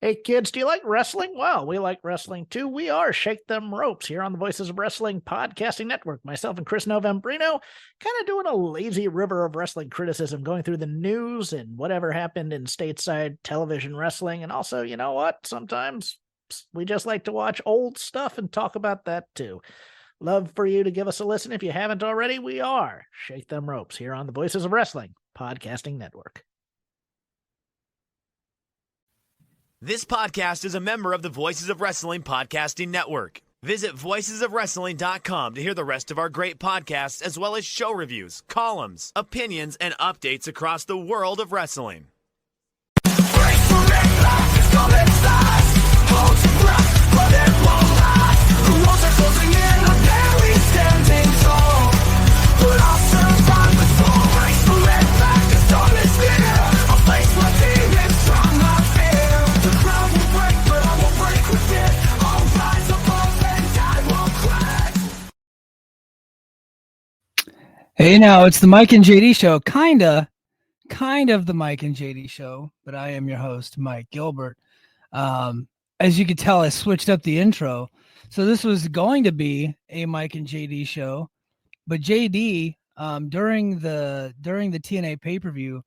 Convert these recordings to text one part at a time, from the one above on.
Hey kids, do you like wrestling? Well, we like wrestling too. We are Shake Them Ropes here on the Voices of Wrestling Podcasting Network. Myself and Chris Novembrino kind of doing a lazy river of wrestling criticism, going through the news and whatever happened in stateside television wrestling. And also, you know what? Sometimes we just like to watch old stuff and talk about that too. Love for you to give us a listen. If you haven't already, we are Shake Them Ropes here on the Voices of Wrestling Podcasting Network. This podcast is a member of the Voices of Wrestling Podcasting Network. Visit voicesofwrestling.com to hear the rest of our great podcasts, as well as show reviews, columns, opinions, and updates across the world of wrestling. Hey, now it's the Mike and JD show, kind of the Mike and JD show, but I am your host, Mike Gilbert. As you can tell, I switched up the intro. So this was going to be a Mike and JD show, but JD, during the TNA pay-per-view,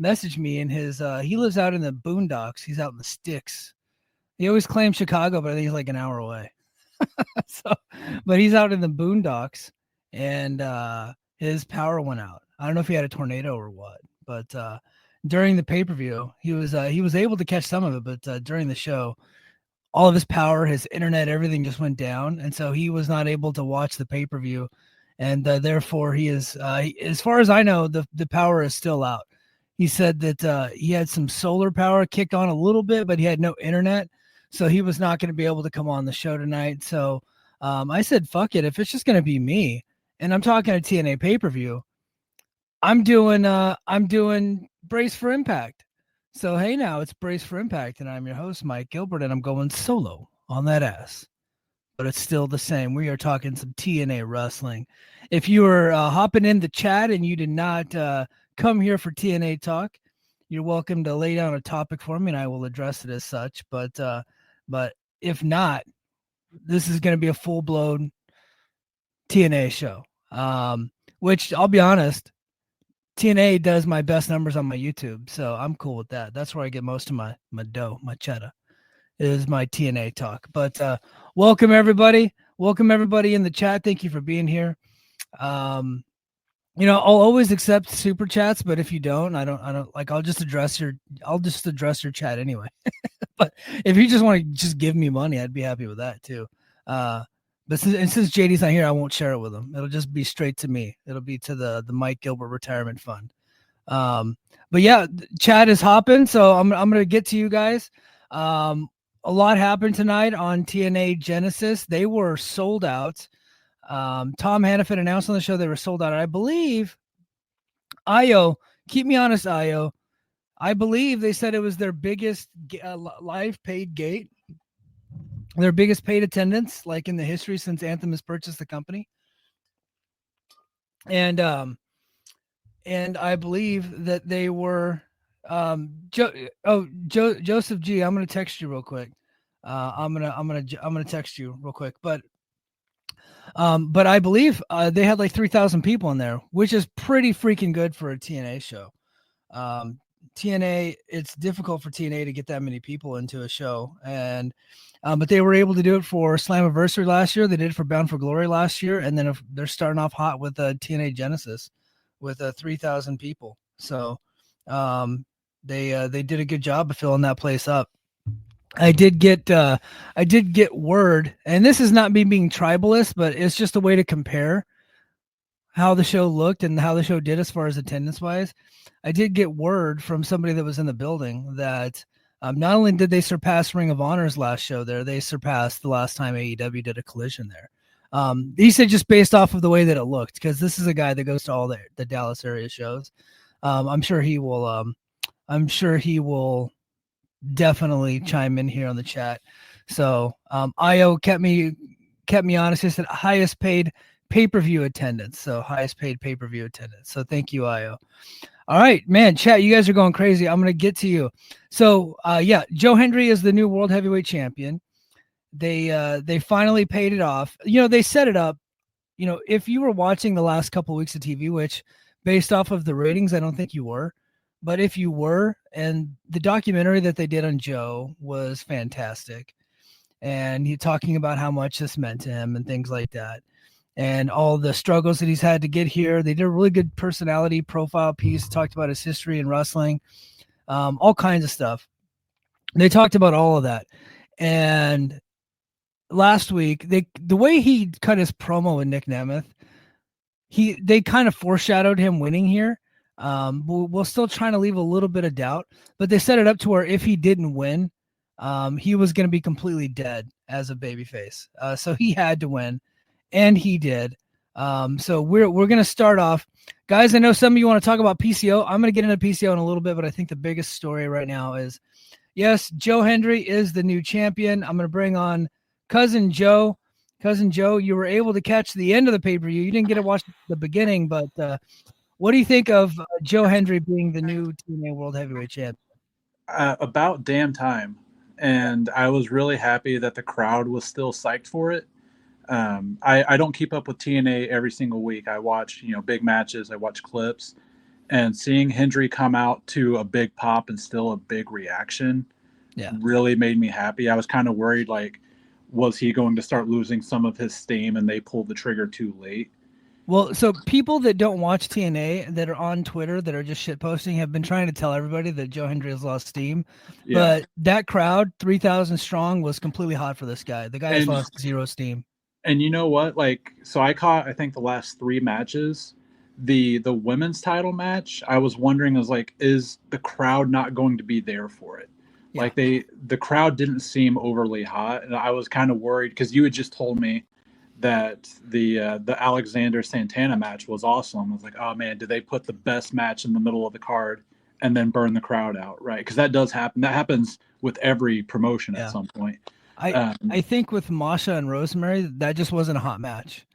messaged me in his, he lives out in the boondocks. He's out in the sticks. He always claims Chicago, but I think he's like an hour away. But he's out in the boondocks, and his power went out. I don't know if he had a tornado or what, but during the pay-per-view, he was able to catch some of it, but during the show, all of his power, his internet, everything just went down, and so he was not able to watch the pay-per-view, and therefore he is, as far as I know, the power is still out. He said that he had some solar power kicked on a little bit, but he had no internet, so he was not going to be able to come on the show tonight. So I said, fuck it, if it's just going to be me, and I'm talking a TNA pay-per-view, I'm doing Brace for Impact. So hey, now it's Brace for Impact, and I'm your host, Mike Gilbert, and I'm going solo on that ass. But it's still the same. We are talking some TNA wrestling. If you were hopping in the chat and you did not come here for TNA talk, you're welcome to lay down a topic for me, and I will address it as such. But if not, this is going to be a full-blown TNA show, which I'll be honest, TNA does my best numbers on my YouTube, so I'm cool with that. That's where I get most of my dough, my cheddar, is my TNA talk. But welcome everybody in the chat. Thank you for being here. I'll always accept super chats, but if you don't, I don't like. I'll just address your chat anyway. But if you just want to just give me money, I'd be happy with that too. But since JD's not here, I won't share it with him. It'll just be straight to me. It'll be to the Mike Gilbert Retirement Fund. But yeah, chat is hopping, so I'm gonna get to you guys. A lot happened tonight on TNA Genesis. They were sold out. Tom Hannafin announced on the show they were sold out. I believe Io, keep me honest, Io. I believe they said it was their biggest live paid gate. Their biggest paid attendance, like in the history since Anthem has purchased the company. And I believe that they were Joseph G. I'm gonna text you real quick. I'm gonna text you real quick. But I believe they had like 3,000 people in there, which is pretty freaking good for a TNA show. TNA, it's difficult for TNA to get that many people into a show, and but they were able to do it for Slammiversary last year. They did it for Bound for Glory last year, and then they're starting off hot with TNA Genesis with 3,000 people. So they did a good job of filling that place up. I did get word, and this is not me being tribalist, but it's just a way to compare how the show looked and how the show did as far as attendance wise. I did get word from somebody that was in the building that not only did they surpass Ring of Honor's last show there, they surpassed the last time AEW did a Collision there. He said just based off of the way that it looked, because this is a guy that goes to all the Dallas area shows. I'm sure he will definitely chime in here on the chat. So Io kept me honest. He said highest paid pay-per-view attendance. So highest paid pay-per-view attendance. So thank you, Io. All right, man, chat, you guys are going crazy. I'm going to get to you. So, Joe Hendry is the new world heavyweight champion. They finally paid it off. They set it up. If you were watching the last couple of weeks of TV, which based off of the ratings, I don't think you were, but if you were, and the documentary that they did on Joe was fantastic. And he talking about how much this meant to him and things like that. And all the struggles that he's had to get here. They did a really good personality profile piece, talked about his history in wrestling, all kinds of stuff. They talked about all of that. And last week, the way he cut his promo with Nick Nemeth, they kind of foreshadowed him winning here. We're still trying to leave a little bit of doubt, but they set it up to where if he didn't win, he was going to be completely dead as a babyface. So he had to win, and he did. So we're going to start off, guys. I know some of you want to talk about PCO. I'm going to get into PCO in a little bit, but I think the biggest story right now is, yes, Joe Hendry is the new champion. I'm going to bring on Cousin Joe. Cousin Joe, you were able to catch the end of the pay-per-view. You didn't get to watch the beginning, but what do you think of Joe Hendry being the new TNA World Heavyweight Champion? About damn time. And I was really happy that the crowd was still psyched for it. I don't keep up with TNA every single week. I watch, big matches. I watch clips. And seeing Hendry come out to a big pop and still a big reaction really made me happy. I was kind of worried, was he going to start losing some of his steam and they pulled the trigger too late? Well, so people that don't watch TNA that are on Twitter that are just shit posting have been trying to tell everybody that Joe Hendry has lost steam. Yeah. But that crowd, 3,000 strong, was completely hot for this guy. The guy has lost zero steam. And you know what? So I caught, I think, the last 3 matches. The women's title match, I was wondering, is the crowd not going to be there for it? Yeah. The crowd didn't seem overly hot, and I was kind of worried because you had just told me that the Alexander Santana match was awesome. I was like, oh man, did they put the best match in the middle of the card and then burn the crowd out, right? Because that does happen. That happens with every promotion at some point. I think with Masha and Rosemary, that just wasn't a hot match.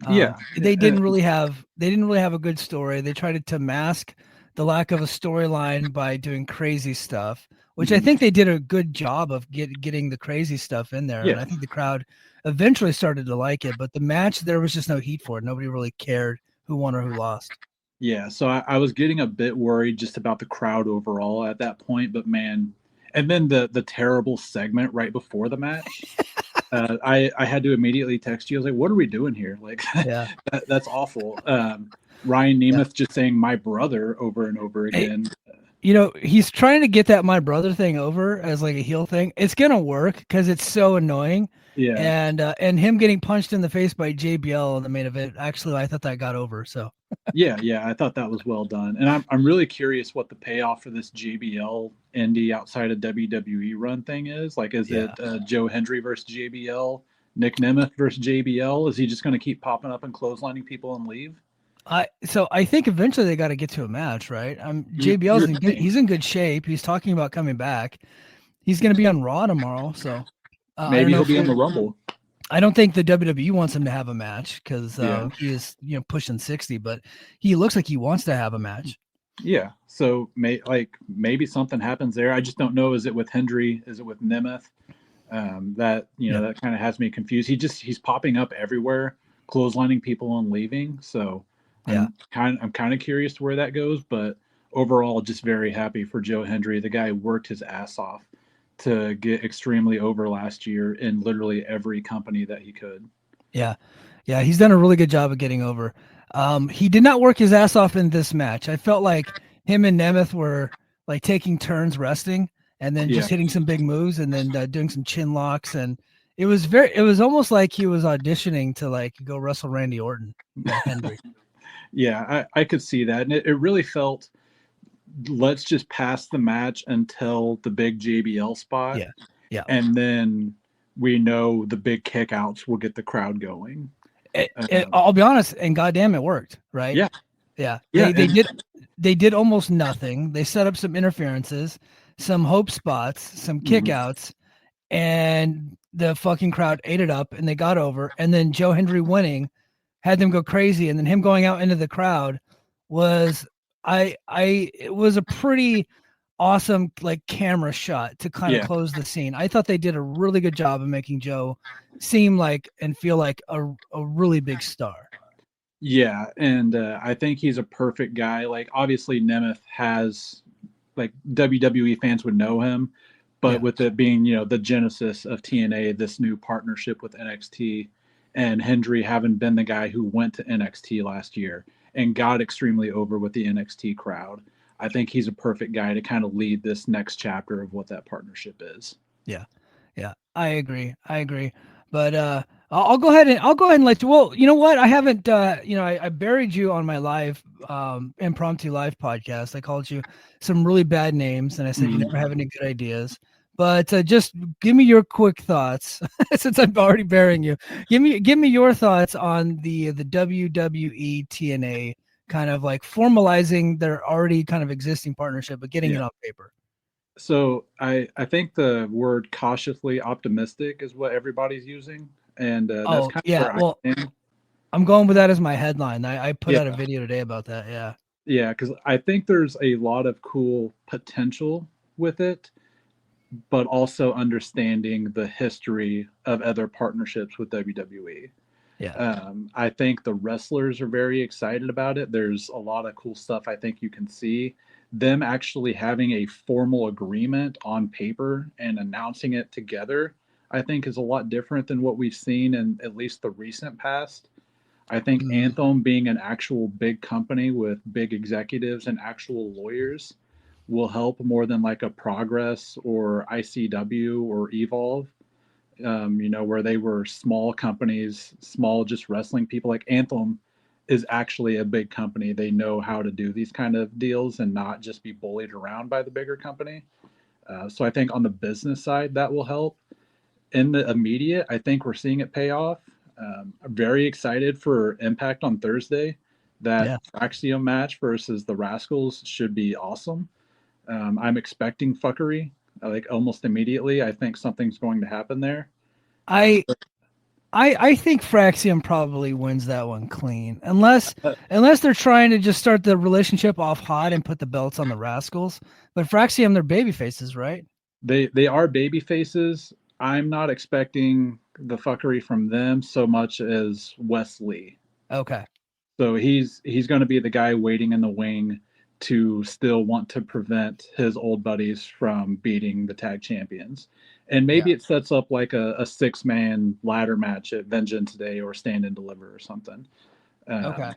They didn't really have a good story. They tried to mask the lack of a storyline by doing crazy stuff, which I think they did a good job of getting the crazy stuff in there. Yeah. And I think the crowd eventually started to like it, but the match, there was just no heat for it. Nobody really cared who won or who lost. Yeah, so I was getting a bit worried just about the crowd overall at that point, but man, and then the terrible segment right before the match. I had to immediately text you. I was like, what are we doing here? That's awful. Ryan Nemeth just saying my brother over and over again. He's trying to get that my brother thing over as a heel thing. It's going to work because it's so annoying. Yeah. And him getting punched in the face by JBL in the main event, actually, I thought that got over. So yeah, I thought that was well done. And I'm really curious what the payoff for this JBL indie outside of WWE run thing is. Is it Joe Hendry versus JBL, Nick Nemeth versus JBL? Is he just going to keep popping up and clotheslining people and leave? So I think eventually they got to get to a match, right? JBL's he's in good shape. He's talking about coming back. He's going to be on Raw tomorrow, so maybe he'll be in the Rumble. I don't think the WWE wants him to have a match because he is pushing 60, but he looks like he wants to have a match. Yeah, so maybe something happens there. I just don't know. Is it with Hendry? Is it with Nemeth? That kind of has me confused. He's popping up everywhere, clotheslining people and leaving. So I'm kind of curious where that goes, but overall, just very happy for Joe Hendry. The guy worked his ass off to get extremely over last year in literally every company that he could. Yeah, he's done a really good job of getting over. He did not work his ass off in this match. I felt like him and Nemeth were taking turns resting and then just hitting some big moves and then doing some chin locks, and it was almost like he was auditioning to go wrestle Randy Orton. Hendry. Yeah, I could see that. And it really felt, let's just pass the match until the big JBL spot. Yeah. And then we know the big kickouts will get the crowd going. I'll be honest, and goddamn, it worked, right? Yeah. They did almost nothing. They set up some interferences, some hope spots, some kickouts, and the fucking crowd ate it up and they got over. And then Joe Hendry winning had them go crazy, and then him going out into the crowd was it was a pretty awesome like camera shot to kind of close the scene. I thought they did a really good job of making Joe seem like and feel like a really big star. Yeah, and I think he's a perfect guy. Like, obviously, Nemeth has, like, WWE fans would know him, but with it being, the genesis of TNA, this new partnership with NXT, and Hendry having been the guy who went to NXT last year and got extremely over with the NXT crowd, I think he's a perfect guy to kind of lead this next chapter of what that partnership is. Yeah, I agree. But I'll go ahead and let you. Well, you know what? I haven't. I buried you on my live impromptu live podcast. I called you some really bad names, and I said you never have any good ideas. But just give me your quick thoughts, since I'm already burying you. Give me your thoughts on the WWE TNA kind of like formalizing their already kind of existing partnership, but getting it on paper. So I think the word cautiously optimistic is what everybody's using, and that's kind of where I am. I'm going with that as my headline. I put out a video today about that. Yeah, because I think there's a lot of cool potential with it, but also understanding the history of other partnerships with WWE. I think the wrestlers are very excited about it. There's a lot of cool stuff I think you can see. Them actually having a formal agreement on paper and announcing it together, I think is a lot different than what we've seen in at least the recent past. I think Anthem being an actual big company with big executives and actual lawyers will help more than like a Progress or ICW or Evolve. Where they were small companies, small just wrestling people. Like Anthem is actually a big company. They know how to do these kind of deals and not just be bullied around by the bigger company. So I think on the business side, that will help. In the immediate, I think we're seeing it pay off. I'm very excited for Impact on Thursday. That Axiom match versus the Rascals should be awesome. I'm expecting fuckery like almost immediately. I think something's going to happen there. I think Fraxium probably wins that one clean, unless they're trying to just start the relationship off hot and put the belts on the Rascals. But Fraxium, they're baby faces, right? They are baby faces. I'm not expecting the fuckery from them so much as Wesley. Okay. So he's going to be the guy waiting in the wing to still want to prevent his old buddies from beating the tag champions. And maybe it sets up like a 6-man ladder match at Vengeance Day or Stand and Deliver or something. Okay.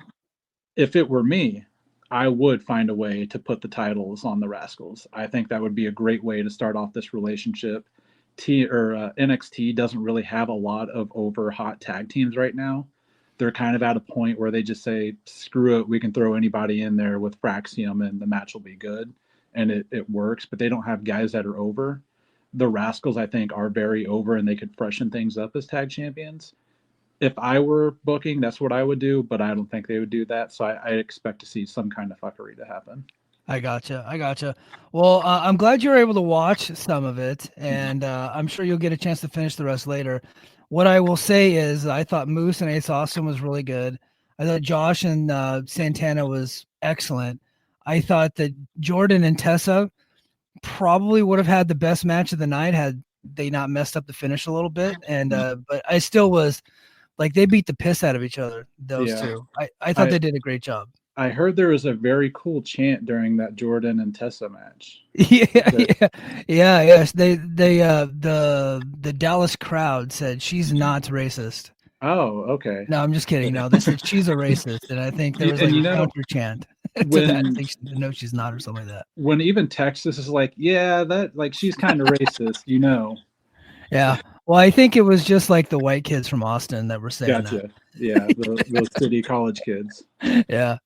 If it were me, I would find a way to put the titles on the Rascals. I think that would be a great way to start off this relationship. NXT doesn't really have a lot of over hot tag teams right now. They're kind of at a point where they just say, screw it, we can throw anybody in there with Fraxium and the match will be good. And it works, but they don't have guys that are over. The Rascals, I think, are very over and they could freshen things up as tag champions. If I were booking, that's what I would do, but I don't think they would do that. So I expect to see some kind of fuckery to happen. I gotcha. Well, I'm glad you were able to watch some of it, and I'm sure you'll get a chance to finish the rest later. What I will say is I thought Moose and Ace Austin was really good. I thought Josh and Santana was excellent. I thought that Jordan and Tessa probably would have had the best match of the night had they not messed up the finish a little bit. And but I still was like, they beat the piss out of each other, those two. I thought they did a great job. I heard there was a very cool chant during that Jordan and Tessa match. Yes. The Dallas crowd said she's not racist. Oh, okay. No, I'm just kidding. No, they said she's a racist, and I think there was like a counter chant to that. I think no, she's not, or something like that. When even Texas is like, yeah, that like she's kind of racist, Yeah. Well, I think it was just like the white kids from Austin that were saying that. Yeah, those city college kids. Yeah.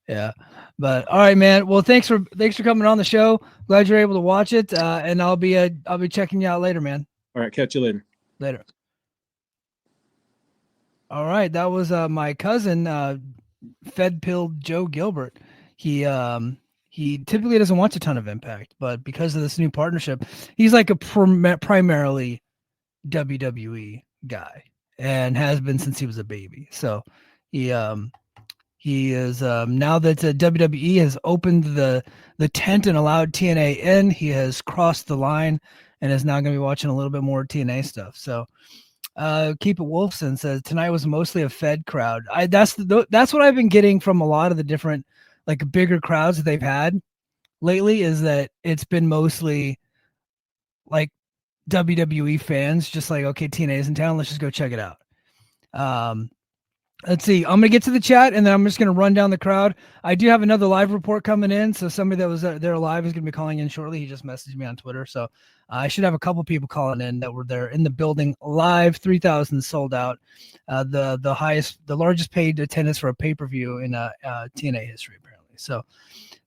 But all right, man. Well, thanks for coming on the show. Glad you're able to watch it. And I'll be checking you out later, man. All right, catch you later. Later. All right, that was my cousin, Fed-pilled Joe Gilbert. He typically doesn't watch a ton of Impact, but because of this new partnership, he's like a primarily WWE guy and has been since he was a baby. So he He is now that WWE has opened the tent and allowed TNA in, he has crossed the line and is now going to be watching a little bit more TNA stuff. So Keep It Wolfson says tonight was mostly a Fed crowd. That's what I've been getting from a lot of the different like bigger crowds that they've had lately, is that it's been mostly like WWE fans, just like, okay, TNA is in town, let's just go check it out. Let's see. I'm gonna get to the chat, and then I'm just gonna run down the crowd. I do have another live report coming in, so somebody that was there live is gonna be calling in shortly. He just messaged me on Twitter, so I should have a couple people calling in that were there in the building live. 3,000 sold out. The largest paid attendance for a pay-per-view in TNA history, apparently. So,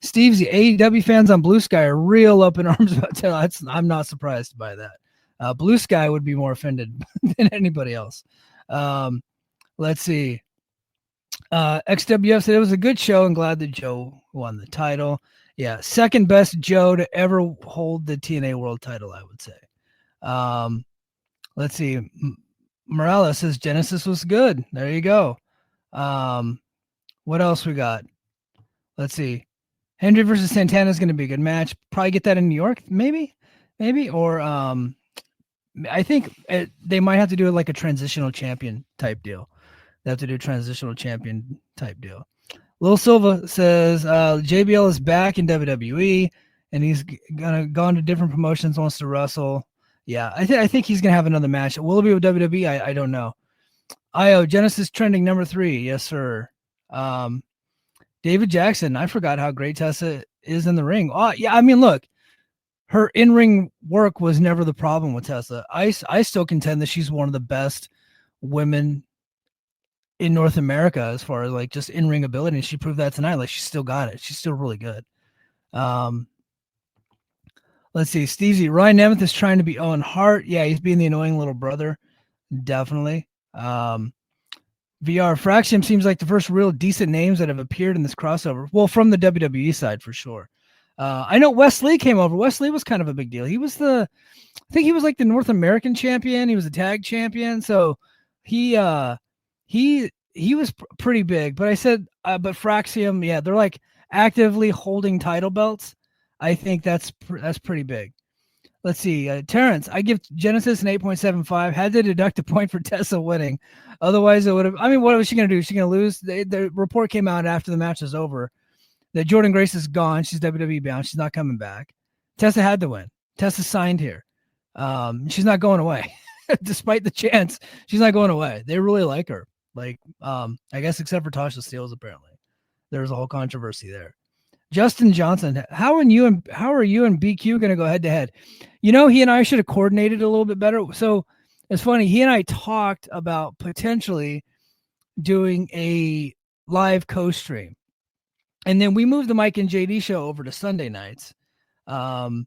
Steve's the AEW fans on Blue Sky are real up in arms about that. I'm not surprised by that. Blue Sky would be more offended than anybody else. Let's see. XWF said it was a good show and glad that Joe won the title. Yeah, second best Joe to ever hold the TNA World title, I would say. Let's see. Morales says Genesis was good. There you go. What else we got? Let's see. Hendry versus Santana is going to be a good match. Probably get that in New York, maybe, or I think they might have to do like a transitional champion type deal. They have to do a transitional champion type deal. Lil Silva says JBL is back in WWE and he's gone to different promotions, wants to wrestle. Yeah, I think he's gonna have another match. Will it be with WWE? I don't know. IO Genesis trending number 3. Yes, sir. David Jackson. I forgot how great Tessa is in the ring. Oh, yeah. I mean, look, her in-ring work was never the problem with Tessa. I still contend that she's one of the best women in North America as far as like just in-ring ability. And she proved that tonight. Like she still got it. She's still really good. Let's see. Stevesy, Ryan Nemeth is trying to be Owen Hart. Yeah, he's being the annoying little brother. Definitely. VR Fraction seems like the first real decent names that have appeared in this crossover. Well, from the WWE side for sure. I know Wes Lee came over. Wes Lee was kind of a big deal. He was I think he was like the North American champion. He was a tag champion. So he was pretty big, but I said, but Fraxium, yeah, they're like actively holding title belts. I think that's pretty big. Let's see. Terrence, I give Genesis an 8.75. Had to deduct a point for Tessa winning. Otherwise, it would have. I mean, what was she going to do? She's going to lose? The report came out after the match was over that Jordynne Grace is gone. She's WWE bound. She's not coming back. Tessa had to win. Tessa signed here. She's not going away. Despite the chance, she's not going away. They really like her. Like, I guess except for Tasha Steelz, apparently. There's a whole controversy there. Justin Johnson, how are you and BQ going to go head to head? You know, he and I should have coordinated a little bit better. So it's funny. He and I talked about potentially doing a live co-stream, and then we moved the Mike and JD show over to Sunday nights. And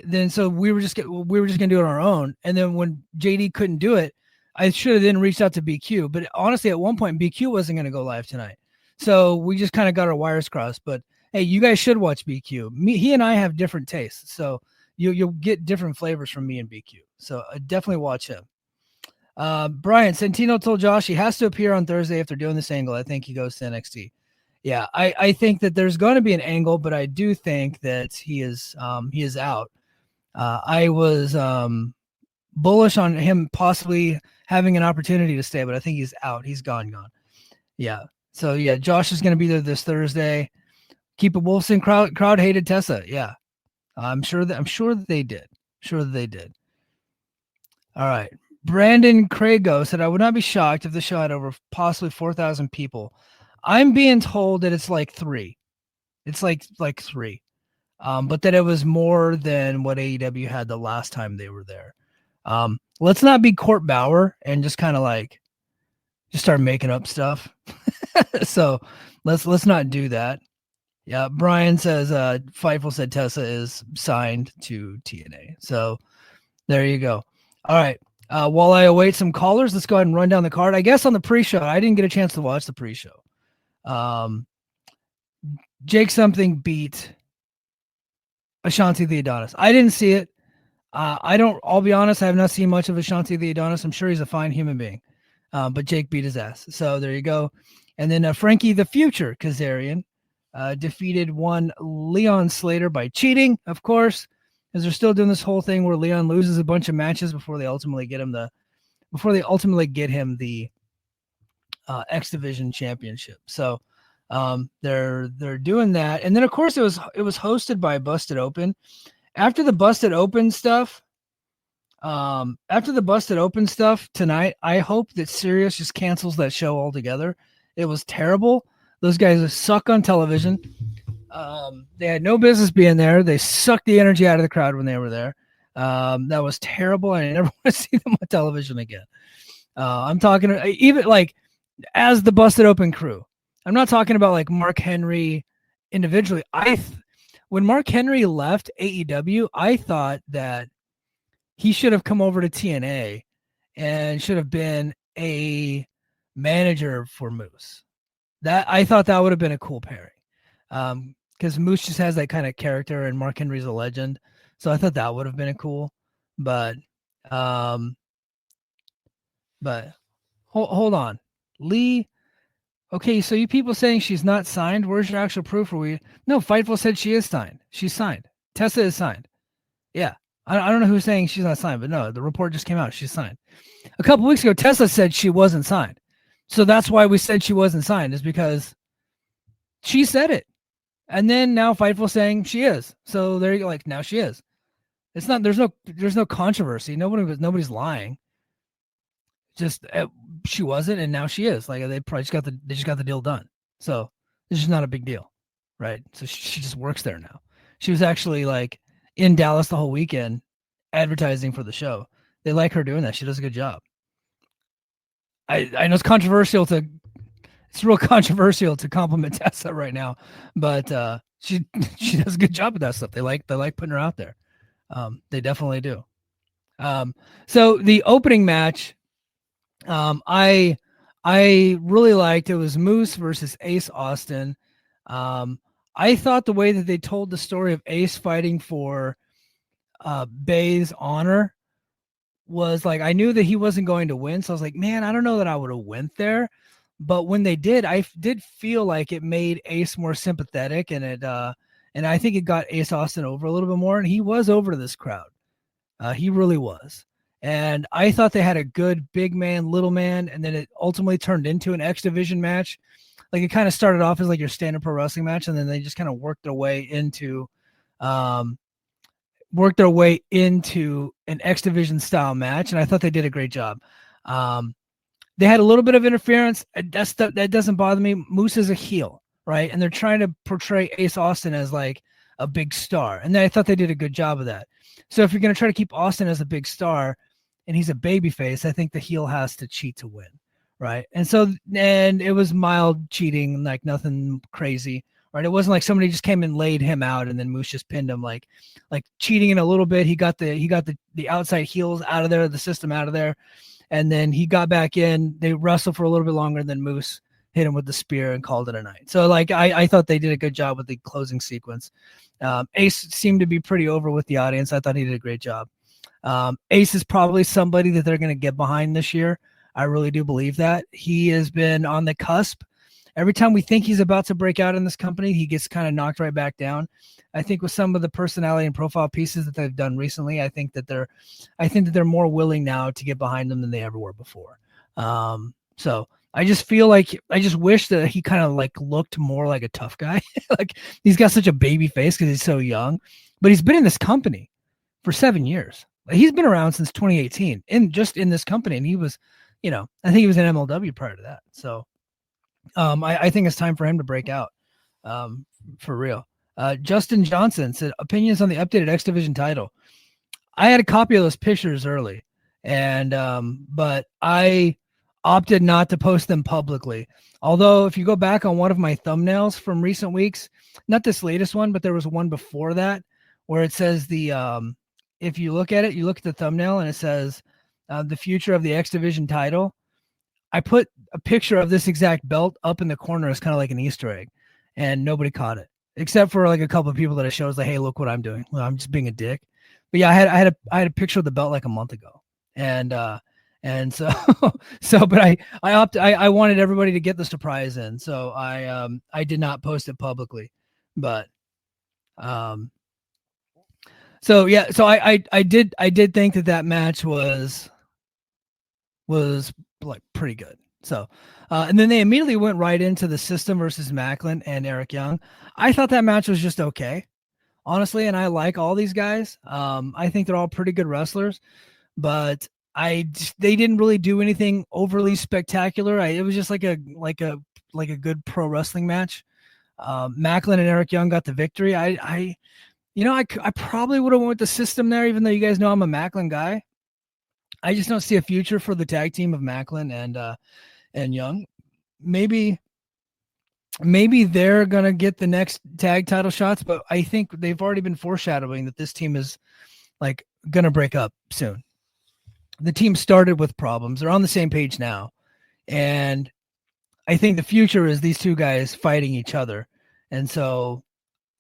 then so we were just going to do it on our own. And then when JD couldn't do it, I should have then reached out to BQ. But honestly, at one point, BQ wasn't going to go live tonight. So we just kind of got our wires crossed. But hey, you guys should watch BQ. He and I have different tastes. So you'll get different flavors from me and BQ. So definitely watch him. Brian, Santino told Josh he has to appear on Thursday if they're doing this angle. I think he goes to NXT. Yeah, I think that there's going to be an angle, but I do think that he is out. I was bullish on him possibly having an opportunity to stay, but I think he's out. He's gone. Yeah. So yeah, Josh is going to be there this Thursday. Keep It Wolfson crowd hated Tessa. Yeah. I'm sure that they did. All right. Brandon Crago said, I would not be shocked if the show had over possibly 4,000 people. I'm being told that it's like 3. It's like 3. But that it was more than what AEW had the last time they were there. Let's not be Court Bauer and just kind of like just start making up stuff. So let's not do that. Yeah, Brian says Fightful said Tessa is signed to TNA. So there you go. All right. While I await some callers, let's go ahead and run down the card. I guess on the pre-show, I didn't get a chance to watch the pre-show. Jake something beat Ashanti the Adonis. I didn't see it. I'll be honest, I have not seen much of Ashanti the Adonis. I'm sure he's a fine human being. But Jake beat his ass. So there you go. And then Frankie the Future Kazarian defeated one Leon Slater by cheating, of course, because they're still doing this whole thing where Leon loses a bunch of matches before they ultimately get him the X Division Championship. So they're doing that, and then of course it was hosted by Busted Open. After the Busted Open stuff tonight, I hope that Sirius just cancels that show altogether. It was terrible. Those guys suck on television. They had no business being there. They sucked the energy out of the crowd when they were there. That was terrible. I never want to see them on television again. I'm talking even like as the Busted Open crew. I'm not talking about like Mark Henry individually. When Mark Henry left AEW, I thought that he should have come over to TNA and should have been a manager for Moose. That I thought that would have been a cool pairing. Because Moose just has that kind of character and Mark Henry's a legend. So I thought that would have been a cool. But hold on. Lee. Okay, so you people saying she's not signed. Where's your actual proof? No, Fightful said she is signed. She's signed. Tessa is signed. Yeah. I don't know who's saying she's not signed, but no, the report just came out. She's signed. A couple weeks ago, Tessa said she wasn't signed. So that's why we said she wasn't signed, is because she said it. And then now Fightful saying she is. So there you go. Like now she is. It's not. There's no controversy. Nobody's lying. Just she wasn't, and now she is. Like they probably just got the deal done. So it's just not a big deal, right? So she just works there now. She was actually like in Dallas the whole weekend advertising for the show. They like her doing that. She does a good job. I know it's real controversial to compliment Tessa right now, but she does a good job with that stuff. They like putting her out there. They definitely do. So the opening match, I really liked. It was Moose versus Ace Austin. I thought the way that they told the story of Ace fighting for Bay's honor was like, I knew that he wasn't going to win. So I was like, man, I don't know that I would have went there. But when they did, I did feel like it made Ace more sympathetic, and and I think it got Ace Austin over a little bit more, and he was over to this crowd. He really was. And I thought they had a good big man, little man, and then it ultimately turned into an X Division match. Like it kind of started off as like your standard pro wrestling match, and then they just kind of worked their way into an X Division style match. And I thought they did a great job. They had a little bit of interference. That doesn't bother me. Moose is a heel, right? And they're trying to portray Ace Austin as like a big star. And I thought they did a good job of that. So if you're going to try to keep Austin as a big star and he's a babyface, I think the heel has to cheat to win, right? And it was mild cheating, like nothing crazy, right? It wasn't like somebody just came and laid him out and then Moose just pinned him, like cheating in a little bit. He got the outside heels out of there, the system out of there. And then he got back in. They wrestled for a little bit longer, and then Moose hit him with the spear and called it a night. So like I thought they did a good job with the closing sequence. Ace seemed to be pretty over with the audience. I thought he did a great job. Ace is probably somebody that they're going to get behind this year. I really do believe that. He has been on the cusp. Every time we think he's about to break out in this company, he gets kind of knocked right back down. I think with some of the personality and profile pieces that they've done recently, I think that they're more willing now to get behind them than they ever were before. So I just wish that he kind of like looked more like a tough guy. Like he's got such a baby face because he's so young, but he's been in this company for 7 years. He's been around since 2018 in this company. And he was, I think he was in MLW prior to that. So I think it's time for him to break out for real. Justin Johnson said opinions on the updated X Division title. I had a copy of those pictures early, and but I opted not to post them publicly. Although if you go back on one of my thumbnails from recent weeks, not this latest one, but there was one before that where it says if you look at it, you look at the thumbnail and it says the future of the X Division title. I put a picture of this exact belt up in the corner as kind of like an Easter egg, and nobody caught it except for like a couple of people that I showed. Like, hey, look what I'm doing. Well, I'm just being a dick. But yeah, I had a picture of the belt like a month ago, and And so, but I wanted everybody to get the surprise in. So I did not post it publicly, but, so yeah, so I did think that match was like pretty good. So, and then they immediately went right into the System versus Macklin and Eric Young. I thought that match was just okay, honestly, and I like all these guys. I think they're all pretty good wrestlers, but they didn't really do anything overly spectacular. It was just like a good pro wrestling match. Macklin and Eric Young got the victory. I probably would have went with the System there, even though you guys know I'm a Macklin guy. I just don't see a future for the tag team of Macklin and Young. Maybe they're gonna get the next tag title shots, but I think they've already been foreshadowing that this team is like gonna break up soon. The team started with problems. They're on the same page now, and I think the future is these two guys fighting each other, and so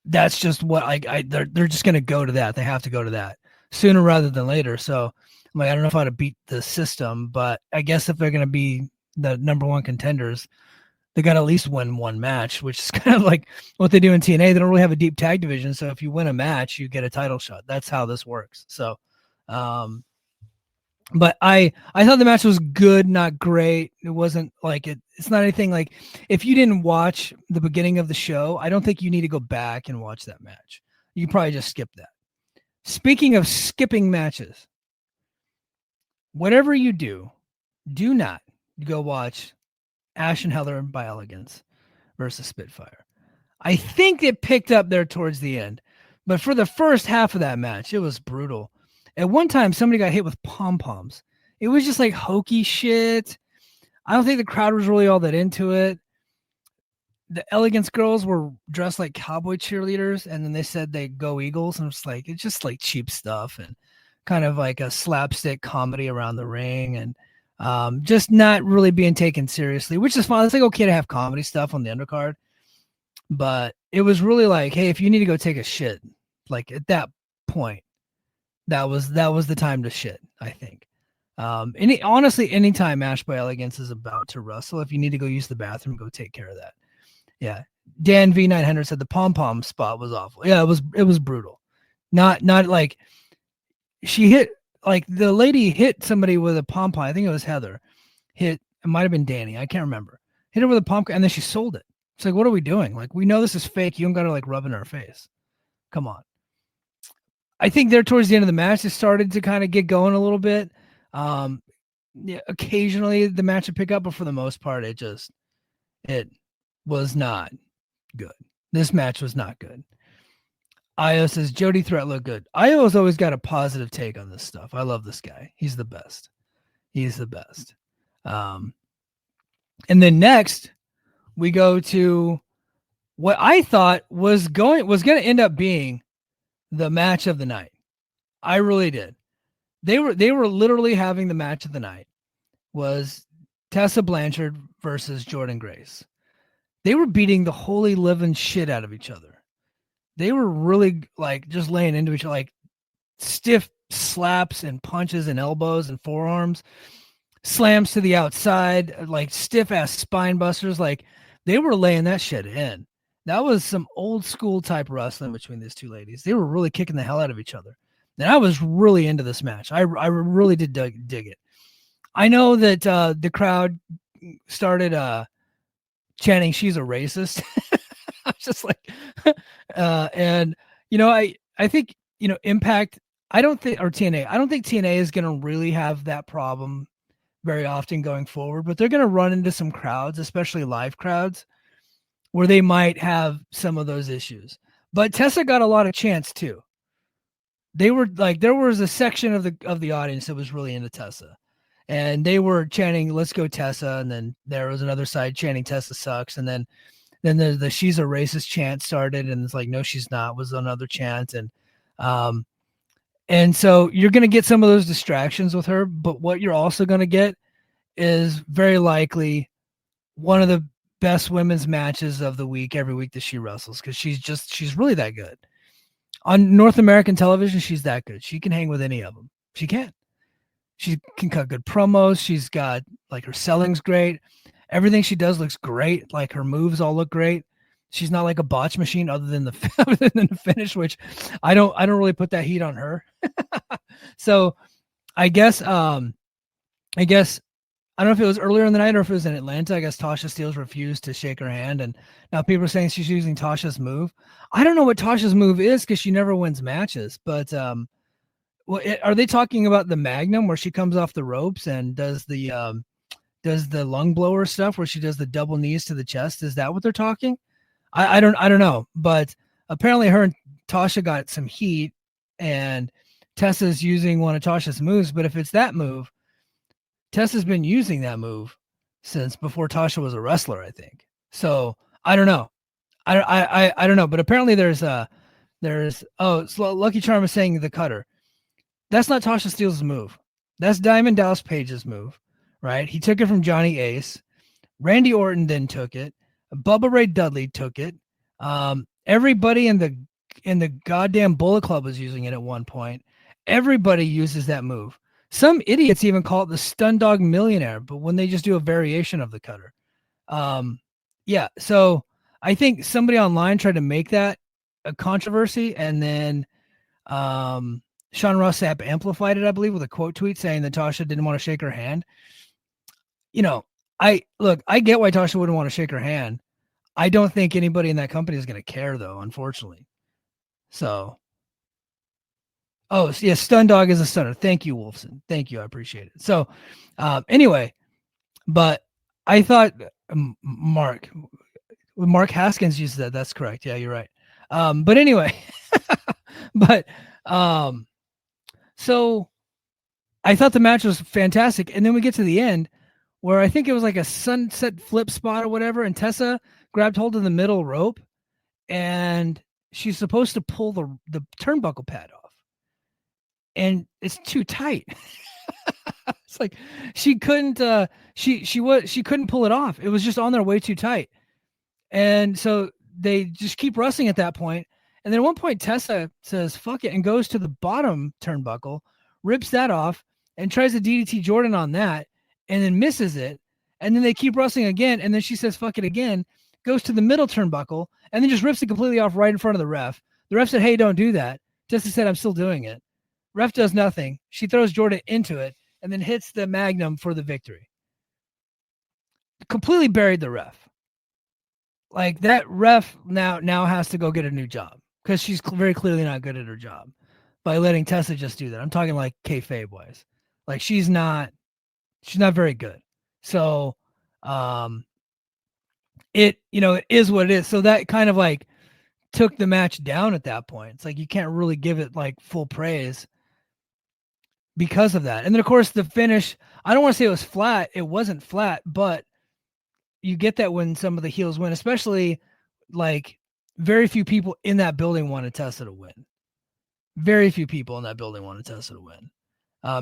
that's just what they're just gonna go to that. They have to go to that sooner rather than later. So I'm like, I don't know if how to beat the System, but I guess if they're going to be the number one contenders, they got to at least win one match, which is kind of like what they do in TNA. They don't really have a deep tag division. So if you win a match, you get a title shot. That's how this works. So, but I thought the match was good, not great. It wasn't like it's not anything like, if you didn't watch the beginning of the show, I don't think you need to go back and watch that match. You probably just skip that. Speaking of skipping matches, whatever you do not go watch Ash and Heather by Elegance versus Spitfire. I think it picked up there towards the end, but for the first half of that match, it was brutal. At one time, somebody got hit with pom-poms. It was just like hokey shit. I don't think the crowd was really all that into it. The Elegance girls were dressed like cowboy cheerleaders, and then they said they go Eagles, and it's just like cheap stuff and kind of like a slapstick comedy around the ring, and just not really being taken seriously, which is fine. It's like okay to have comedy stuff on the undercard, but it was really like, hey, if you need to go take a shit, like at that point, that was the time to shit, I think. Honestly, anytime Ash by Elegance is about to wrestle, if you need to go use the bathroom, go take care of that. Yeah. Dan V900 said the pom-pom spot was awful. Yeah, it was brutal. Not like she hit, like the lady hit somebody with a pom-pom. I think it was Heather. It might have been Danny. I can't remember. Hit her with a pom-pom, and then she sold it. It's like, what are we doing? Like, we know this is fake. You don't got to like rub it in our face. Come on. I think there towards the end of the match, it started to kind of get going a little bit. Yeah, occasionally the match would pick up, but for the most part, it was not good. This match was not good. Io says Jody Threat looked good. Io has always got a positive take on this stuff. I love this guy. He's the best. And then next we go to what I thought was going to end up being the match of the night. I really did. They were literally having the match of the night was Tessa Blanchard versus Jordan Grace. They were beating the holy living shit out of each other. They were really like just laying into each other, like stiff slaps and punches and elbows and forearms, slams to the outside, like stiff ass spine busters. Like they were laying that shit in. That was some old school type wrestling between these two ladies. They were really kicking the hell out of each other. And I was really into this match. I really did dig it. I know that the crowd started chanting, "She's a racist." I was just like, and I think Impact. I don't think TNA is going to really have that problem very often going forward, but they're going to run into some crowds, especially live crowds, where they might have some of those issues. But Tessa got a lot of chants too. They were like, there was a section of the audience that was really into Tessa, and they were chanting, "Let's go Tessa," and then there was another side chanting, "Tessa sucks," and then the "She's a racist" chant started, and it's like, "No, she's not" was another chant, and so you're going to get some of those distractions with her, but what you're also going to get is very likely one of the best women's matches of the week every week that she wrestles, because she's really that good. On North American television, she's that good. She can hang with any of them. She can. She can cut good promos. She's got like her selling's great. Everything she does looks great. Like her moves all look great. She's not like a botch machine other than the finish, which I don't really put that heat on her. So I guess I don't know if it was earlier in the night or if it was in Atlanta. I guess Tasha Steelz refused to shake her hand, and now people are saying she's using Tasha's move. I don't know what Tasha's move is because she never wins matches. But are they talking about the Magnum where she comes off the ropes and does the lung blower stuff where she does the double knees to the chest? Is that what they're talking? I don't know. But apparently her and Tasha got some heat, and Tessa's using one of Tasha's moves. But if it's that move, Tessa's been using that move since before Tasha was a wrestler, I think. So I don't know. I don't know. But apparently there's Lucky Charm is saying the cutter. That's not Tasha Steelz' move. That's Diamond Dallas Page's move, right? He took it from Johnny Ace. Randy Orton then took it. Bubba Ray Dudley took it. Everybody in the goddamn Bullet Club was using it at one point. Everybody uses that move. Some idiots even call it the Stun Dog Millionaire, but when they just do a variation of the cutter. Yeah, so I think somebody online tried to make that a controversy, and then Sean Ross Sapp amplified it, I believe, with a quote tweet saying that Tasha didn't want to shake her hand. I get why Tasha wouldn't want to shake her hand. I don't think anybody in that company is going to care, though, unfortunately. So, yeah, Stun Dog is a stunner. Thank you, Wolfson. Thank you. I appreciate it. So, anyway, but I thought Mark Haskins used that. That's correct. Yeah, you're right. But anyway, so I thought the match was fantastic. And then we get to the end where I think it was like a sunset flip spot or whatever. And Tessa grabbed hold of the middle rope and she's supposed to pull the turnbuckle pad off. And it's too tight. It's like she couldn't she couldn't pull it off. It was just on there way too tight. And so they just keep wrestling at that point. And then at one point Tessa says fuck it and goes to the bottom turnbuckle, rips that off and tries to DDT Jordan on that and then misses it. And then they keep wrestling again and then she says fuck it again, goes to the middle turnbuckle and then just rips it completely off right in front of the ref. The ref said, "Hey, don't do that." Tessa said, "I'm still doing it." Ref does nothing. She throws Jordan into it and then hits the Magnum for the victory. Completely buried the ref. Like that ref now has to go get a new job because she's very clearly not good at her job by letting Tessa just do that. I'm talking like kayfabe wise. Like she's not very good. So it is what it is. So that kind of like took the match down at that point. It's like you can't really give it like full praise because of that. And then of course the finish, I don't want to say it was flat. It wasn't flat, but you get that when some of the heels win, especially like very few people in that building wanted Tessa to win. Very few people in that building wanted Tessa to win.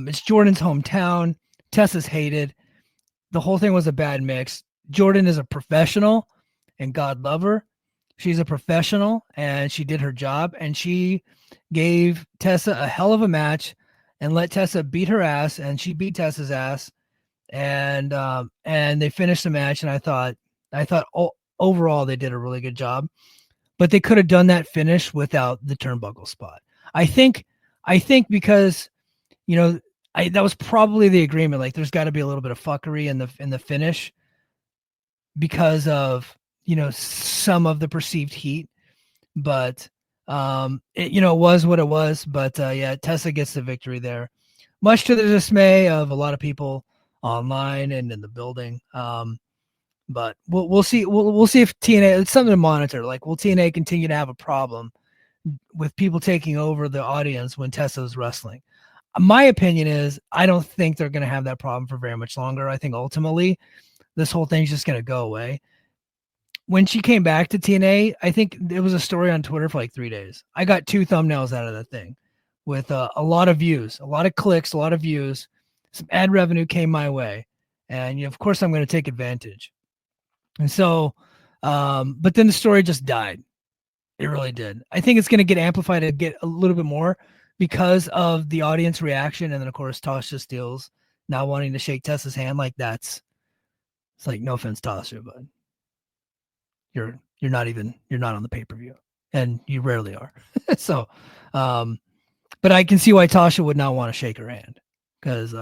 It's Jordan's hometown. Tessa's hated. The whole thing was a bad mix. Jordan is a professional and God love her. She's a professional and she did her job and she gave Tessa a hell of a match and let Tessa beat her ass, and she beat Tessa's ass, and they finished the match. And I thought overall they did a really good job, but they could have done that finish without the turnbuckle spot. I think because that was probably the agreement. Like there's got to be a little bit of fuckery in the finish because of some of the perceived heat, but it was what it was. But yeah, Tessa gets the victory there, much to the dismay of a lot of people online and in the building. But we'll see. We'll see if TNA, it's something to monitor. Like, will TNA continue to have a problem with people taking over the audience when Tessa is wrestling? My opinion is I don't think they're going to have that problem for very much longer. I think ultimately this whole thing's just going to go away. When she came back to TNA, I think there was a story on Twitter for like 3 days. I got 2 thumbnails out of that thing with a lot of views, a lot of clicks, a lot of views. Some ad revenue came my way. And of course I'm going to take advantage. And so, but then the story just died. It really did. I think it's going to get amplified and get a little bit more because of the audience reaction, and then of course Tasha Steelz not wanting to shake Tessa's hand, like it's like, no offense, Tasha, but you're not on the pay-per-view, and you rarely are. So, but I can see why Tasha would not want to shake her hand, because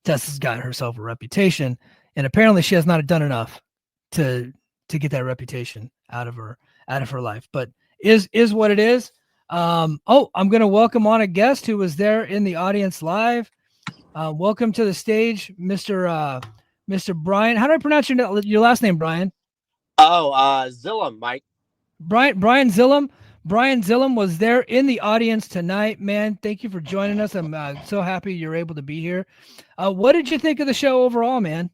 Tessa's got herself a reputation, and apparently she has not done enough to get that reputation out of her life. But is what it is. I'm going to welcome on a guest who was there in the audience live. Welcome to the stage, Mr. Brian. How do I pronounce your last name, Brian? Zilem, Mike. Brian Zilem. Brian Zilem was there in the audience tonight. Man, thank you for joining us. I'm so happy you're able to be here. What did you think of the show overall, man?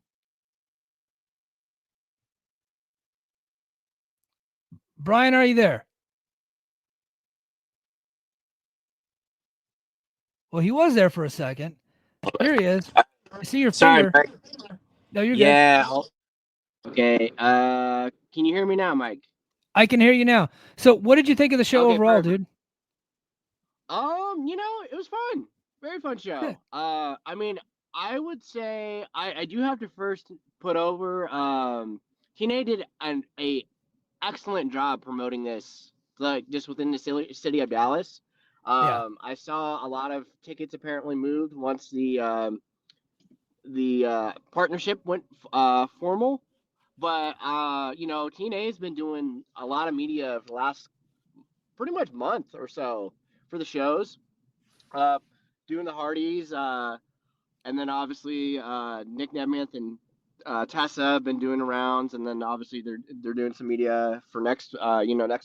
Brian, are you there? Well, he was there for a second. Here he is. I see your finger. Sorry, Mike. No, you're good. Yeah. Okay. Can you hear me now, Mike? I can hear you now. So, what did you think of the show overall, perfect. dude? It was fun. Very fun show. Good. I mean, I would say I do have to first put over. TNA did a excellent job promoting this, like just within the city of Dallas. I saw a lot of tickets apparently moved once the partnership went formal. But TNA has been doing a lot of media for the last pretty much month or so for the shows, doing the Hardys, and then obviously Nick Nemeth and Tessa have been doing the rounds, and then obviously they're doing some media for next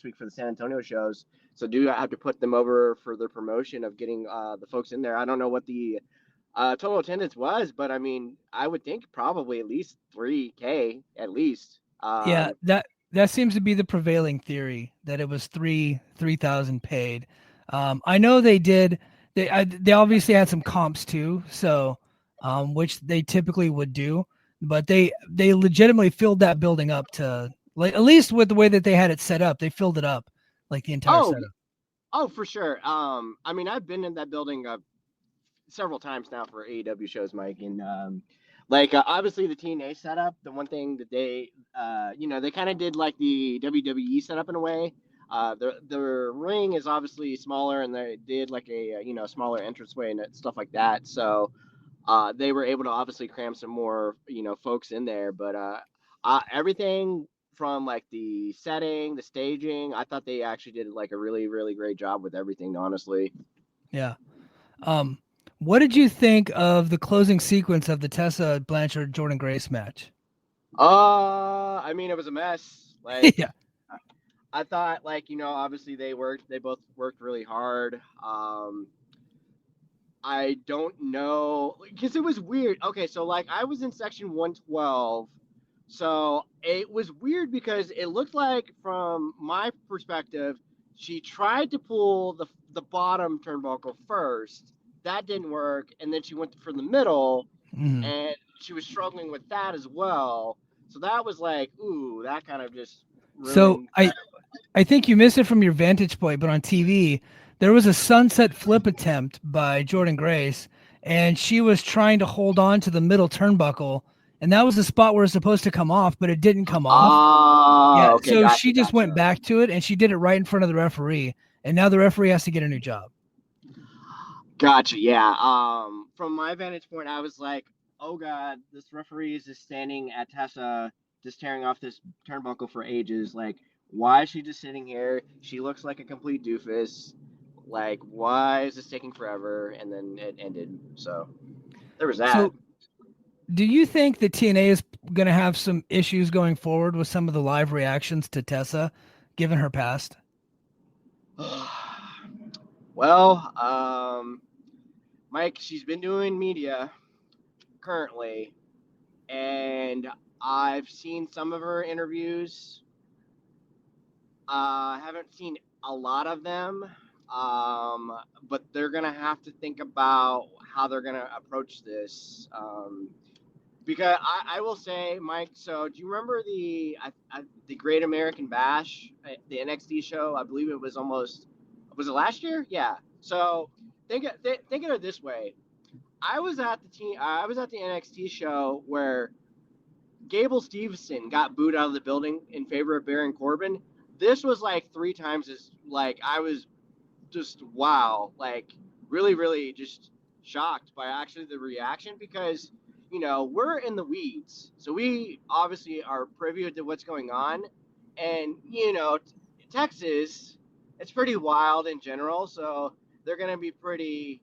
week for the San Antonio shows. So do I have to put them over for their promotion of getting the folks in there? I don't know what the total attendance was, but I mean, I would think probably at least 3K at least. Yeah, that seems to be the prevailing theory, that it was 3,000 paid. I know they did. They obviously had some comps too, so which they typically would do, but they legitimately filled that building up to, like, at least with the way that they had it set up, they filled it up like the entire setup. Oh, for sure. I mean, I've been in that building several times now for AEW shows, Mike, and obviously the TNA setup. The one thing that they kind of did like the WWE setup in a way. The ring is obviously smaller, and they did like a smaller entranceway and stuff like that. So they were able to obviously cram some more folks in there. But everything from like the setting, the staging, I thought they actually did like a really, really great job with everything, honestly. Yeah. What did you think of the closing sequence of the Tessa Blanchard Jordan Grace match? I mean, it was a mess. Like, yeah. I thought, obviously they both worked really hard. I don't know, because it was weird. Okay, so I was in section 112, so it was weird because it looked like, from my perspective, she tried to pull the bottom turnbuckle first. That didn't work, and then she went for the middle, and she was struggling with that as well. So that was like, ooh, that kind of just ruined. So I think you missed it from your vantage point, but on TV, there was a sunset flip attempt by Jordan Grace, and she was trying to hold on to the middle turnbuckle, and that was the spot where it's supposed to come off, but it didn't come off. Okay, so she just went back to it, and she did it right in front of the referee, and now the referee has to get a new job. Gotcha. Yeah. From my vantage point, I was like, oh God, this referee is just standing at Tessa, just tearing off this turnbuckle for ages. Like, why is she just sitting here? She looks like a complete doofus. Like, why is this taking forever? And then it ended. So there was that. So, do you think that TNA is going to have some issues going forward with some of the live reactions to Tessa, given her past? Well, Mike, she's been doing media currently, and I've seen some of her interviews. I haven't seen a lot of them, but they're going to have to think about how they're going to approach this. Because I will say, Mike, so do you remember the Great American Bash, the NXT show? I believe it was it last year? Yeah. So think of it this way. I was at the NXT show where Gable Steveson got booed out of the building in favor of Baron Corbin. This was like 3 times as like I was just wow, like really, really just shocked by actually the reaction because we're in the weeds, so we obviously are privy to what's going on, and Texas, it's pretty wild in general, so they're gonna be pretty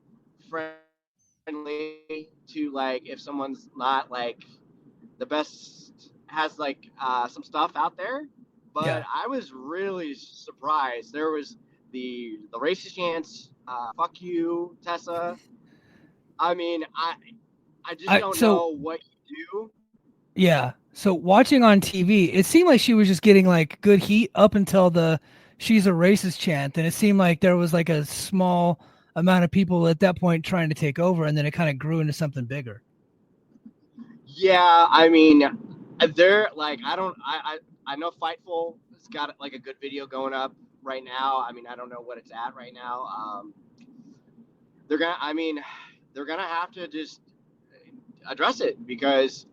friendly to like if someone's not like the best has like some stuff out there. But Yeah. I was really surprised. There was the racist chants, fuck you, Tessa. I mean, I just don't know what you do. Yeah. So watching on TV, it seemed like she was just getting like good heat up until the "she's a racist" chant, and it seemed like there was like a small amount of people at that point trying to take over, and then it kind of grew into something bigger. Yeah, I mean, they're like I know Fightful has got like a good video going up right now. I mean, I don't know what it's at right now. They're gonna have to just address it because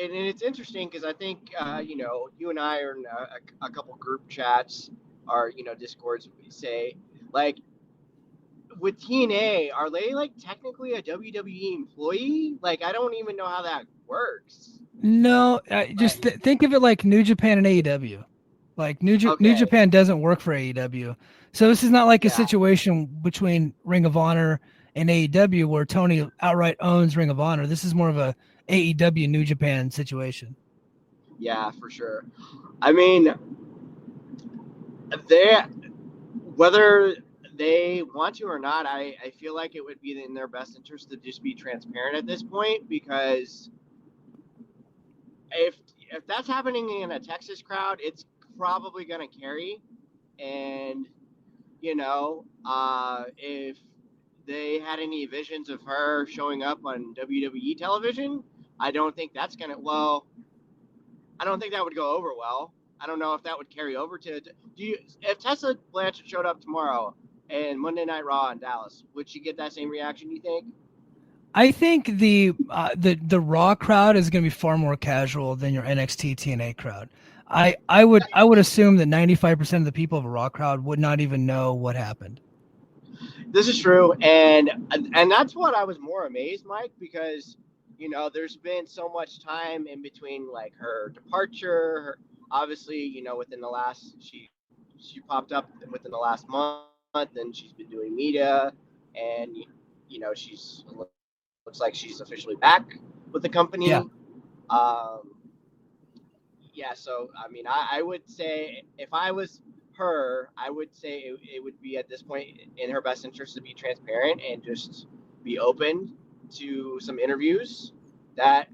and it's interesting because I think you and I are in a couple group chats or discords. We say like with TNA, are they like technically a WWE employee? Like I don't even know how that works. No, just think of it like New Japan and AEW. Like New Japan doesn't work for AEW, so this is not like a situation between Ring of Honor and AEW where Tony outright owns Ring of Honor. This is more of a AEW New Japan situation. Yeah, for sure. I mean, whether they want to or not, I feel like it would be in their best interest to just be transparent at this point, because if that's happening in a Texas crowd, it's probably going to carry. And, if they had any visions of her showing up on WWE television, I don't think that would go over well. I don't know if that would carry over to. If Tessa Blanchard showed up tomorrow and Monday Night Raw in Dallas, would she get that same reaction, you think? I think the Raw crowd is going to be far more casual than your NXT TNA crowd. I would assume that 95% of the people of a Raw crowd would not even know what happened. This is true, and that's what I was more amazed, Mike, because there's been so much time in between, like her departure. Obviously, within the last she popped up within the last month, and she's been doing media, and she's looks like she's officially back with the company. Yeah. So I mean, I would say if I was her, I would say it would be at this point in her best interest to be transparent and just be open to some interviews that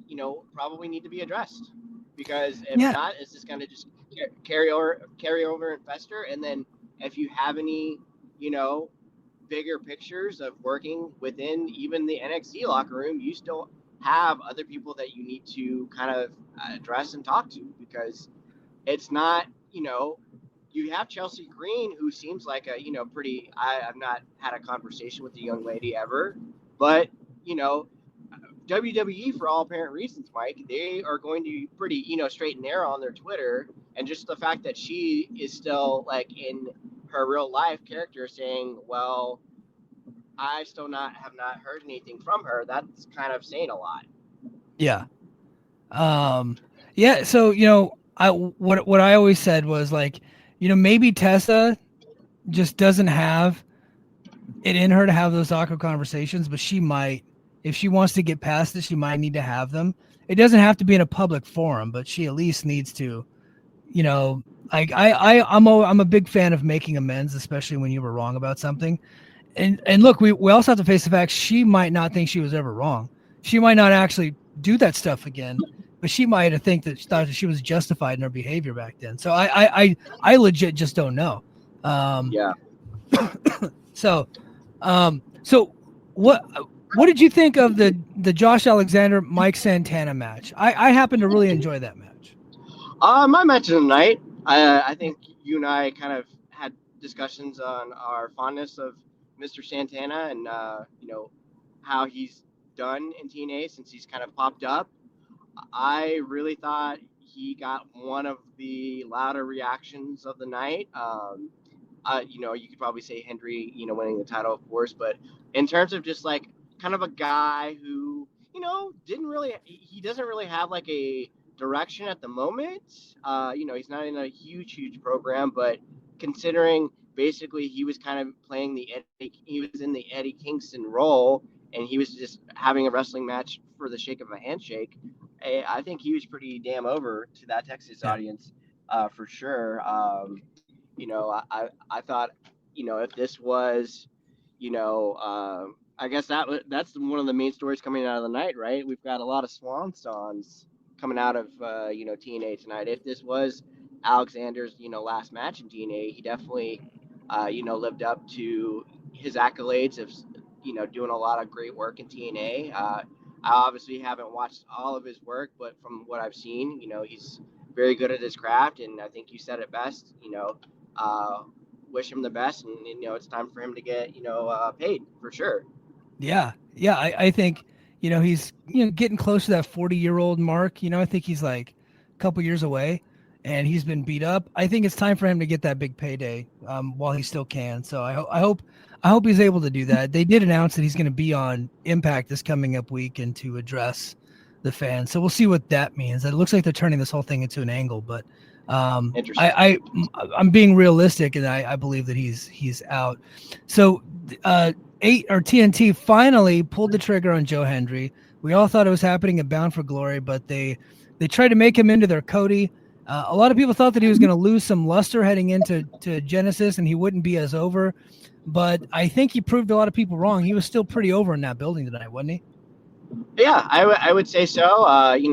probably need to be addressed, because if not, it's just going to just carry over and fester. And then if you have any bigger pictures of working within even the NXT locker room, you still have other people that you need to kind of address and talk to, because it's not you have Chelsea Green, who seems like a pretty. I've not had a conversation with the young lady ever, but WWE, for all apparent reasons, Mike, they are going to be pretty straight and narrow on their Twitter, and just the fact that she is still like in her real life character saying, well, I still have not heard anything from her, that's kind of saying a lot. Yeah. Yeah. So, what I always said was like, maybe Tessa just doesn't have it in her to have those awkward conversations, but she might, if she wants to get past it, she might need to have them. It doesn't have to be in a public forum, but she at least needs to, like I'm a big fan of making amends, especially when you were wrong about something. And look, we also have to face the fact she might not think she was ever wrong. She might not actually do that stuff again, but she might have thought that she was justified in her behavior back then. So I legit just don't know. So what did you think of the Josh Alexander Mike Santana match? I happen to really enjoy that match. My match of the night. I think you and I kind of had discussions on our fondness of Mr. Santana and how he's done in TNA since he's kind of popped up. I really thought he got one of the louder reactions of the night. You could probably say Hendry, winning the title, of course, but in terms of just like kind of a guy who, he doesn't really have like a direction at the moment. He's not in a huge program, but considering basically he was kind of playing he was in the Eddie Kingston role, and he was just having a wrestling match for the sake of a handshake. I think he was pretty damn over to that Texas audience, for sure. I thought, if this was, I guess that's one of the main stories coming out of the night, right? We've got a lot of swan songs coming out of TNA tonight. If this was Alexander's last match in TNA, he definitely lived up to his accolades of doing a lot of great work in TNA. I obviously haven't watched all of his work, but from what I've seen, he's very good at his craft, and I think you said it best. Wish him the best, and it's time for him to get paid for sure. Yeah. I think he's getting close to that 40-year-old mark. I think he's like a couple years away, and he's been beat up. I think it's time for him to get that big payday while he still can. So I hope he's able to do that. They did announce that he's going to be on Impact this coming up week and to address the fans. So we'll see what that means. It looks like they're turning this whole thing into an angle, but Interesting. I'm being realistic, and I believe that he's out. So TNT finally pulled the trigger on Joe Hendry. We all thought it was happening at Bound for Glory, but they tried to make him into their Cody. A lot of people thought that he was going to lose some luster heading into Genesis, and he wouldn't be as over. But I think he proved a lot of people wrong. He was still pretty over in that building tonight, wasn't he? Yeah, I would say so.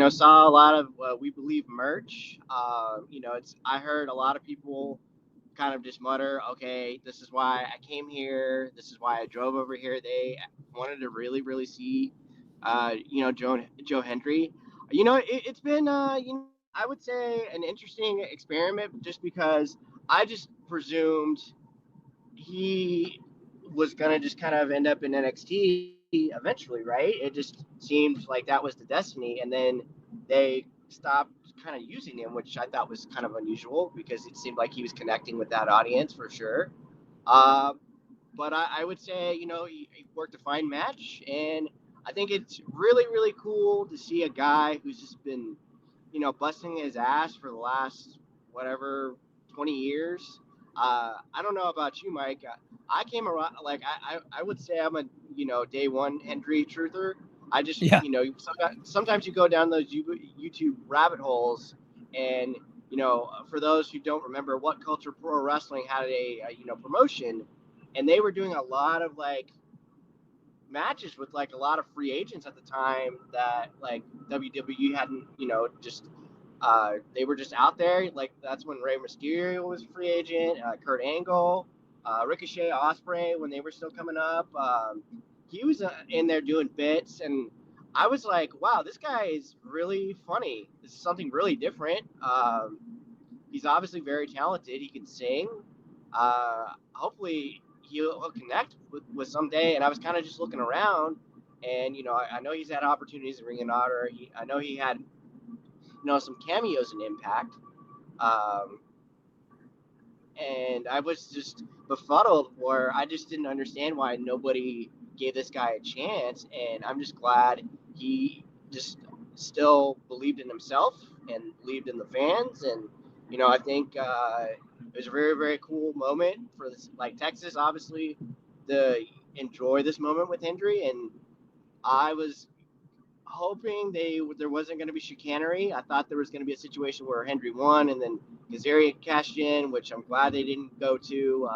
Saw a lot of We Believe merch. I heard a lot of people kind of just mutter, okay, this is why I came here. This is why I drove over here. They wanted to really, really see, Joe Hendry. It's been, I would say an interesting experiment just because I just presumed he was going to just kind of end up in NXT eventually, right? It just seemed like that was the destiny. And then they stopped kind of using him, which I thought was kind of unusual because it seemed like he was connecting with that audience for sure. But I would say, he worked a fine match. And I think it's really, really cool to see a guy who's just been, busting his ass for the last, 20 years. I don't know about you, Mike. I came around, like, I would say I'm a, day one Hendry truther. I just, sometimes you go down those YouTube rabbit holes and, for those who don't remember, What Culture Pro Wrestling had a promotion, and they were doing a lot of, like, matches with, like, a lot of free agents at the time that, like, WWE hadn't, just they were just out there. Like, that's when Rey Mysterio was a free agent, Kurt Angle, Ricochet, Ospreay, when they were still coming up. He was in there doing bits, and I was like, wow, this guy is really funny. This is something really different. He's obviously very talented. He can sing. Hopefully he'll connect with someday. And I was kind of just looking around, and, I know he's had opportunities in Ring of Honor. I know he had, some cameos in Impact. And I was just befuddled where I just didn't understand why nobody gave this guy a chance. And I'm just glad he just still believed in himself and believed in the fans. And, I think it was a very, very cool moment for this, like, Texas, obviously, to enjoy this moment with Hendry. And I was hoping there wasn't going to be chicanery. I thought there was going to be a situation where Hendry won and then Kazarian cashed in, which I'm glad they didn't go to.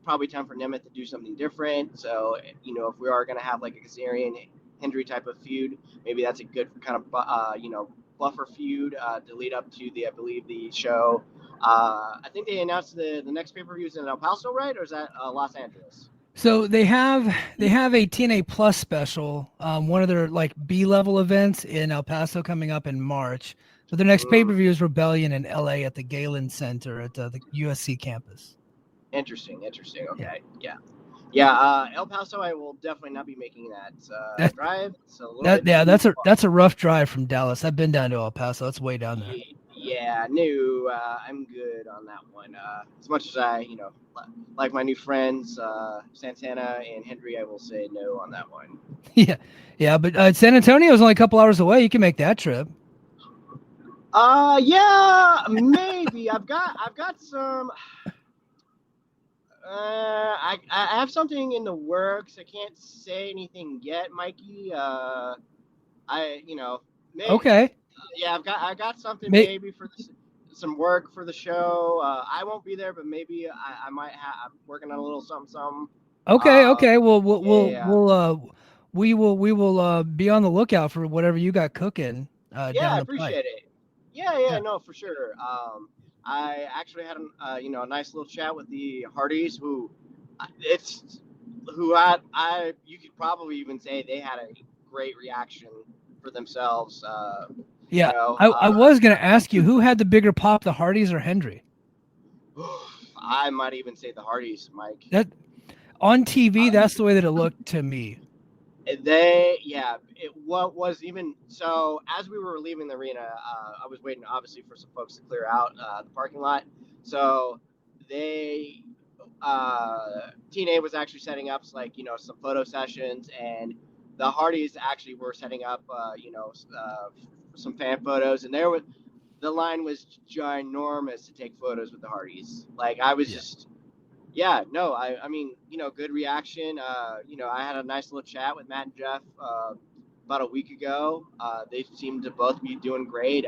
Probably time for Nemeth to do something different. So, if we are going to have like a Kazarian Hendry type of feud, maybe that's a good kind of, buffer feud to lead up to I believe the show. I think they announced the next pay-per-view is in El Paso, right? Or is that Los Angeles? So they have a TNA Plus special, one of their like B-level events in El Paso coming up in March. But their next pay-per-view is Rebellion in LA at the Galen Center at the USC campus. Interesting. Okay, yeah. Yeah, El Paso, I will definitely not be making that That drive. It's a little that bit yeah, too far. that's a rough drive from Dallas. I've been down to El Paso. It's way down there. Yeah, no, I'm good on that one. As much as I, like my new friends, Santana and Henry, I will say no on that one. Yeah, but San Antonio is only a couple hours away. You can make that trip. Yeah, maybe. I've got some. I have something in the works. I can't say anything yet, Mikey. Maybe. Okay. Yeah, I got something May, maybe for some work for the show. I won't be there, but maybe I might have. I'm working on a little something. okay. Well, Yeah. we will be on the lookout for whatever you got cooking Yeah, down I the pipe. appreciate it. Yeah, Yeah. no, for sure. I actually had a nice little chat with the Hardys, it's who you could probably even say they had a great reaction for themselves. Yeah. I was gonna ask you who had the bigger pop, the Hardys or Hendry? I might even say the Hardys, Mike. That on TV, that's the way that it looked to me. What was even so as we were leaving the arena, I was waiting obviously for some folks to clear out the parking lot. So they, TNA was actually setting up some photo sessions, and the Hardys actually were setting up, some fan photos, and the line was ginormous to take photos with the Hardys. Like I was Yeah. just yeah, no, I mean, good reaction. I had a nice little chat with Matt and Jeff about a week ago. They seem to both be doing great.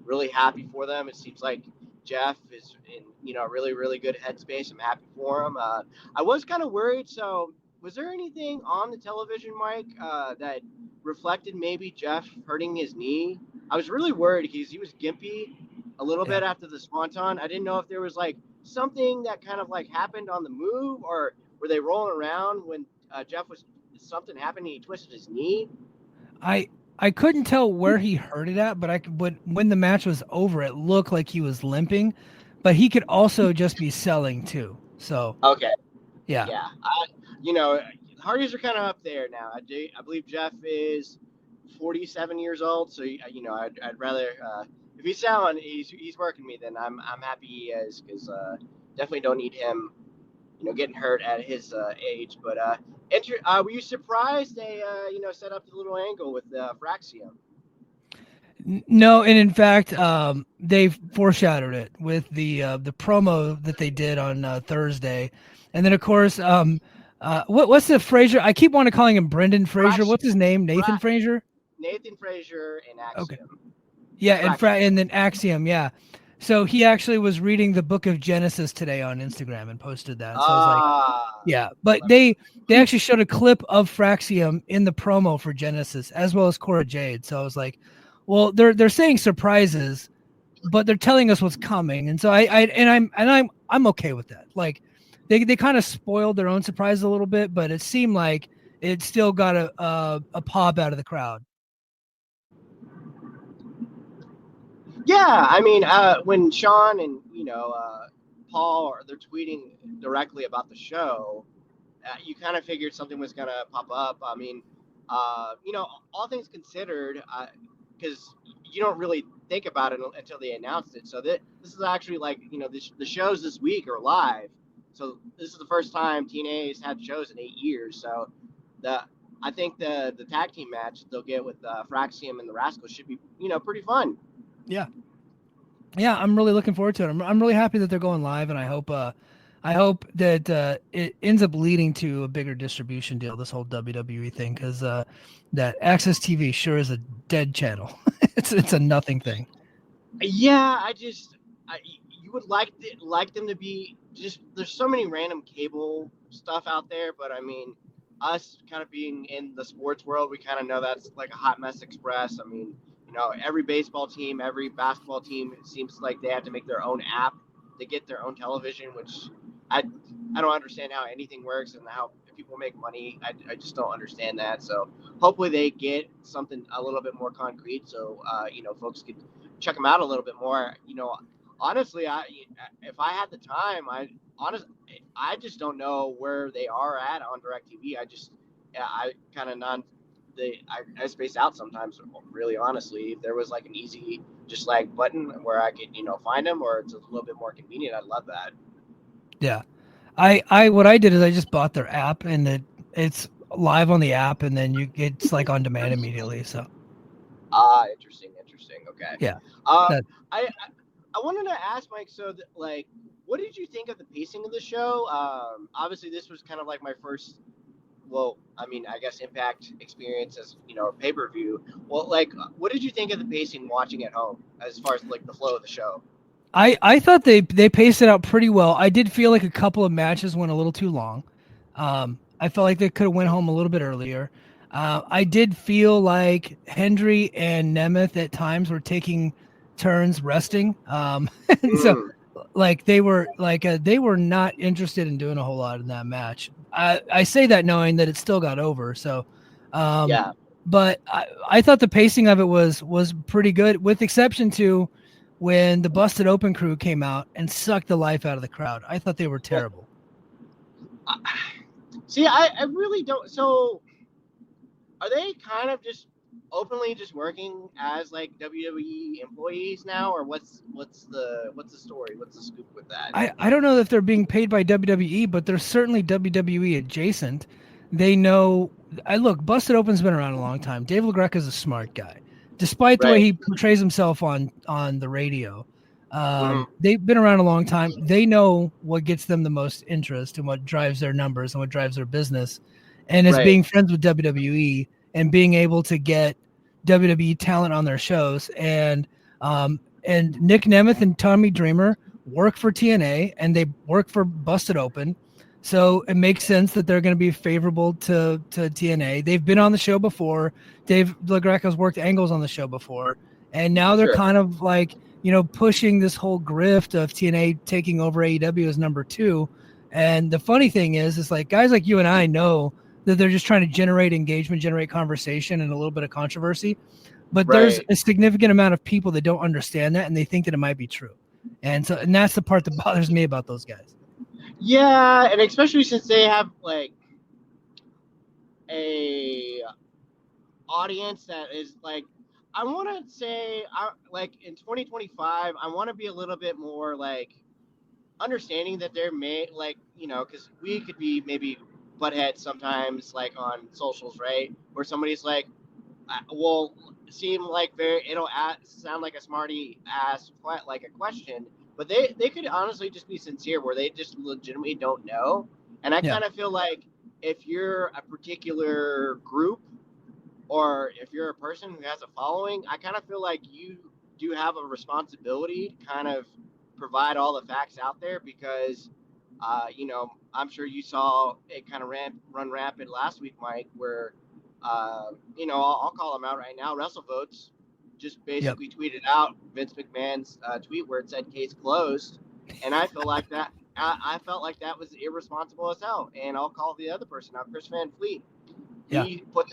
Really happy for them. It seems like Jeff is in, really, really good headspace. I'm happy for him. I was kind of worried. So, was there anything on the television, Mike, that reflected maybe Jeff hurting his knee? I was really worried because he was gimpy a little Yeah. bit after the Swanton. I didn't know if there was something that kind of happened on the move, or were they rolling around when Jeff was something happened and he twisted his knee? I couldn't tell where he hurt it at, but when the match was over, it looked like he was limping, but he could also just be selling too. So Okay, yeah. yeah, Hardys are kind of up there now. I believe Jeff is 47 years old, so I'd rather if he's selling, he's working me, then I'm happy he is because definitely don't need him getting hurt at his age. But were you surprised they set up the little angle with Fraxium? No, and in fact, they foreshadowed it with the promo that they did on Thursday, and then of course, what's the Frazier? I keep wanting to calling him Brendan Frazier. What's his name? Nathan Frazier. Nathan Frazier and Okay. Axiom. Yeah, and then Axiom. Yeah. So he actually was reading the Book of Genesis today on Instagram and posted that. So I was like, yeah. But they actually showed a clip of Fraxium in the promo for Genesis as well as Cora Jade. So I was like, well, they're saying surprises, but they're telling us what's coming, and so I'm okay with that. Like they kind of spoiled their own surprise a little bit, but it seemed like it still got a pop out of the crowd. Yeah, I mean, when Sean and Paul they're tweeting directly about the show, you kind of figured something was gonna pop up. I mean, all things considered, because you don't really think about it until they announced it. So this is actually the shows this week are live. So this is the first time TNA has had shows in 8 years. So I think the tag team match they'll get with Fraxium and the Rascals should be pretty fun. Yeah, I'm really looking forward to it. I'm really happy that they're going live, and I hope that it ends up leading to a bigger distribution deal. This whole WWE thing, because that Access TV sure is a dead channel. it's a nothing thing. Yeah, you would like them to be just. There's so many random cable stuff out there, but I mean, us kind of being in the sports world, we kind of know that's like a hot mess express. I mean, every baseball team, every basketball team, it seems like they have to make their own app to get their own television, which I don't understand how anything works and how people make money. I just don't understand that. So hopefully they get something a little bit more concrete, so folks could check them out a little bit more. honestly, if I had the time, I just don't know where they are at on DirecTV. I kind of I space out sometimes. Really, honestly, if there was like an easy just like button where I could find them, or it's a little bit more convenient, I'd love that. Yeah. I what I did is I just bought their app, and it's live on the app, and then it's like on demand immediately. So Interesting. Okay. yeah. Uh, That, I wanted to ask Mike. So, like, what did you think of the pacing of the show? Obviously, this was kind of like my first. Well, I mean, I guess Impact experience as a pay-per-view. Well, like, what did you think of the pacing watching at home, as far as like the flow of the show? I thought they paced it out pretty well. I did feel like a couple of matches went a little too long. I felt like they could have went home a little bit earlier. I did feel like Hendry and Nemeth at times were taking turns resting. So like they were not interested in doing a whole lot in that match. I say that knowing that it still got over. So Yeah. but I thought the pacing of it was pretty good, with exception to when the Busted Open crew came out and sucked the life out of the crowd. I thought they were terrible. See, I really don't. So, are they kind of just openly just working as like WWE employees now, or what's the story? What's the scoop with that? I don't know if they're being paid by WWE, but they're certainly WWE adjacent. They know. Busted Open's been around a long time. Dave LaGreca is a smart guy, despite the way he portrays himself on the radio. They've been around a long time. They know what gets them the most interest and what drives their numbers and what drives their business. And as being friends with WWE and being able to get WWE talent on their shows, and Nick Nemeth and Tommy Dreamer work for TNA and they work for Busted Open. So it makes sense that they're going to be favorable to TNA. They've been on the show before. Dave LaGreca's worked angles on the show before. And now they're kind of like, pushing this whole grift of TNA taking over AEW as number 2. And the funny thing is like guys like you and I know that they're just trying to generate engagement, generate conversation, and a little bit of controversy. But there's a significant amount of people that don't understand that, and they think that it might be true. And that's the part that bothers me about those guys. Yeah, and especially since they have like a audience that is like, I want to say, like in 2025, I want to be a little bit more like understanding that they're because we could be maybe buttheads sometimes, like on socials, right? Where somebody's like, will seem like it'll sound like a smarty ass like a question, but they could honestly just be sincere, where they just legitimately don't know. And I kind of feel like if you're a particular group, or if you're a person who has a following, I kind of feel like you do have a responsibility to kind of provide all the facts out there, because I'm sure you saw it kind of run rampant last week, Mike, where I'll call them out right now. WrestleVotes just basically tweeted out Vince McMahon's tweet where it said "case closed," and I feel like that. I felt like that was irresponsible as hell. And I'll call the other person out, Chris Van Fleet. He put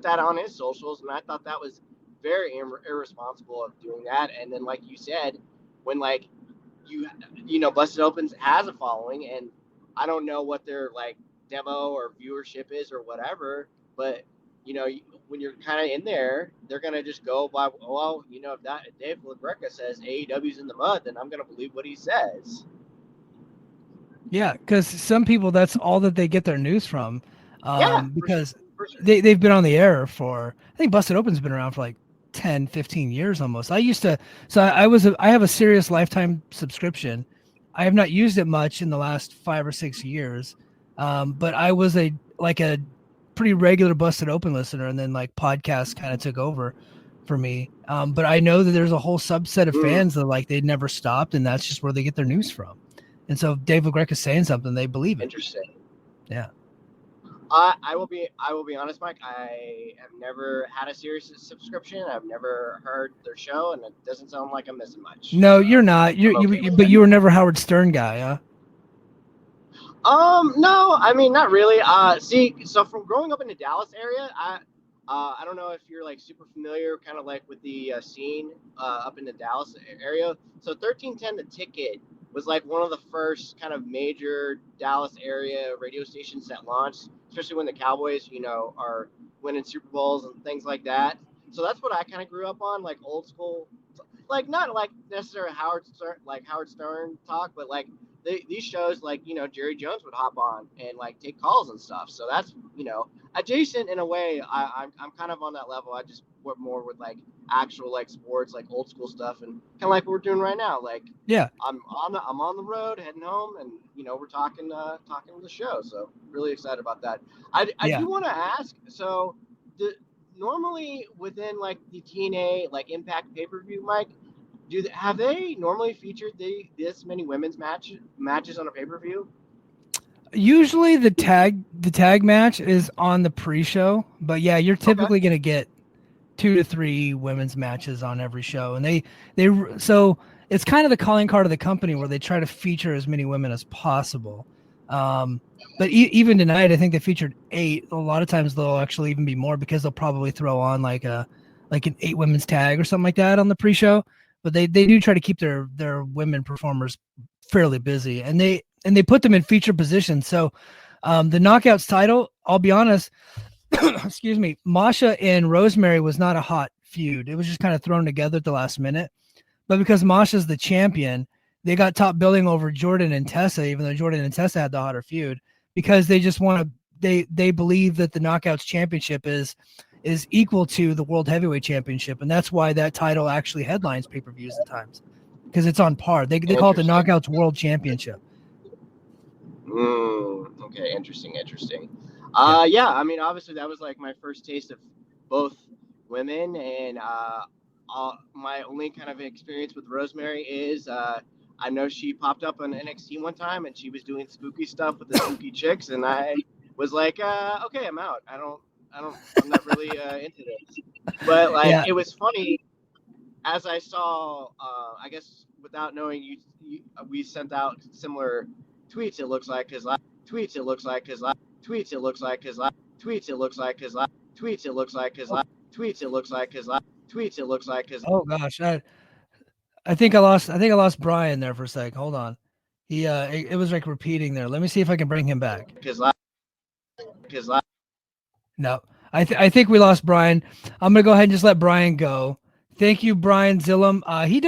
that on his socials, and I thought that was very irresponsible of doing that. And then, like you said, when like Busted Opens has a following, and I don't know what their like demo or viewership is or whatever, but when you're kind of in there, they're gonna just go by, well, if Dave LaGreca says AEW's in the mud, then I'm gonna believe what he says. Yeah, because some people, that's all that they get their news from. Because for sure. they've been on the air for, I think Busted Open's been around for like 10, 15 years almost. I have a Sirius Lifetime subscription. I have not used it much in the last 5 or 6 years. But I was a pretty regular Busted Open listener, and then like podcasts kind of took over for me. But I know that there's a whole subset of fans that like they'd never stopped, and that's just where they get their news from. And so if Dave LaGreca is saying something, they believe it. Interesting. Yeah. I will be honest, Mike. I have never had a Sirius subscription. I've never heard their show, and it doesn't sound like I'm missing much. No, you're not. But you were never Howard Stern guy, huh? No, I mean, not really. So from growing up in the Dallas area, I don't know if you're like super familiar, kind of like with the scene up in the Dallas area. So 1310 The Ticket was like one of the first kind of major Dallas area radio stations that launched, especially when the Cowboys, are winning Super Bowls and things like that. So that's what I kind of grew up on, like old school, like not like necessarily Howard Stern talk, but like these shows, like Jerry Jones would hop on and like take calls and stuff. So that's adjacent in a way. I'm kind of on that level. I just work more with like actual like sports, like old school stuff, and kind of like what we're doing right now. Like I'm on the road heading home, and we're talking the show. So really excited about that. I do want to ask. So normally within like the TNA like Impact pay-per-view, Mike, have they normally featured this many women's matches on a pay-per-view? Usually the tag match is on the pre-show, but yeah, you're typically going to get 2 to 3 women's matches on every show, and they so it's kind of the calling card of the company where they try to feature as many women as possible. But even tonight, I think they featured 8. A lot of times they'll actually even be more because they'll probably throw on like an 8 women's tag or something like that on the pre-show. But they do try to keep their women performers fairly busy, and they put them in feature positions. So the Knockouts title, I'll be honest, excuse me, Masha and Rosemary was not a hot feud. It was just kind of thrown together at the last minute. But because Masha's the champion, they got top billing over Jordan and Tessa, even though Jordan and Tessa had the hotter feud, because they just want to, they believe that the Knockouts championship is equal to the World Heavyweight Championship. And that's why that title actually headlines pay-per-views at times, because it's on par. They call it the Knockouts World Championship. Okay, interesting. Yeah, I mean, obviously that was like my first taste of both women, and my only kind of experience with Rosemary is I know she popped up on NXT one time, and she was doing spooky stuff with the spooky chicks, and I was like, okay, I'm out. I'm not really into this. But like, It was funny as I saw. I guess without knowing you, we sent out similar tweets. It looks like because tweets. It looks like because tweets. It looks like because tweets. It looks like because tweets. It looks like because tweets. It looks like because tweets. It looks like because. Oh gosh, I think I lost Brian there for a sec. Hold on. He it was like repeating there. Let me see if I can bring him back. No, I think we lost Brian. I'm gonna go ahead and just let Brian go. Thank you, Brian Zilem. He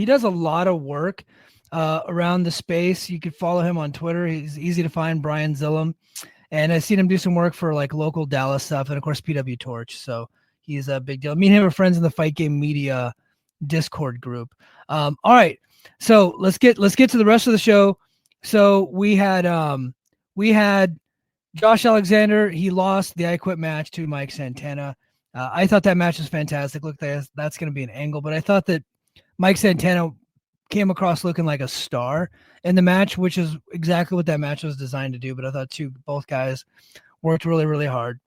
does a lot of work around the space. You could follow him on Twitter. He's easy to find, Brian Zilem. And I've seen him do some work for like local Dallas stuff, and of course PW Torch. So he's a big deal. Me and him are friends in the Fight Game Media Discord group. All right, so let's get to the rest of the show. So we had Josh Alexander. He lost the I Quit match to Mike Santana. I thought that match was fantastic. Look, that's going to be an angle, but I thought that Mike Santana came across looking like a star in the match, which is exactly what that match was designed to do. But I thought both guys worked really, really hard.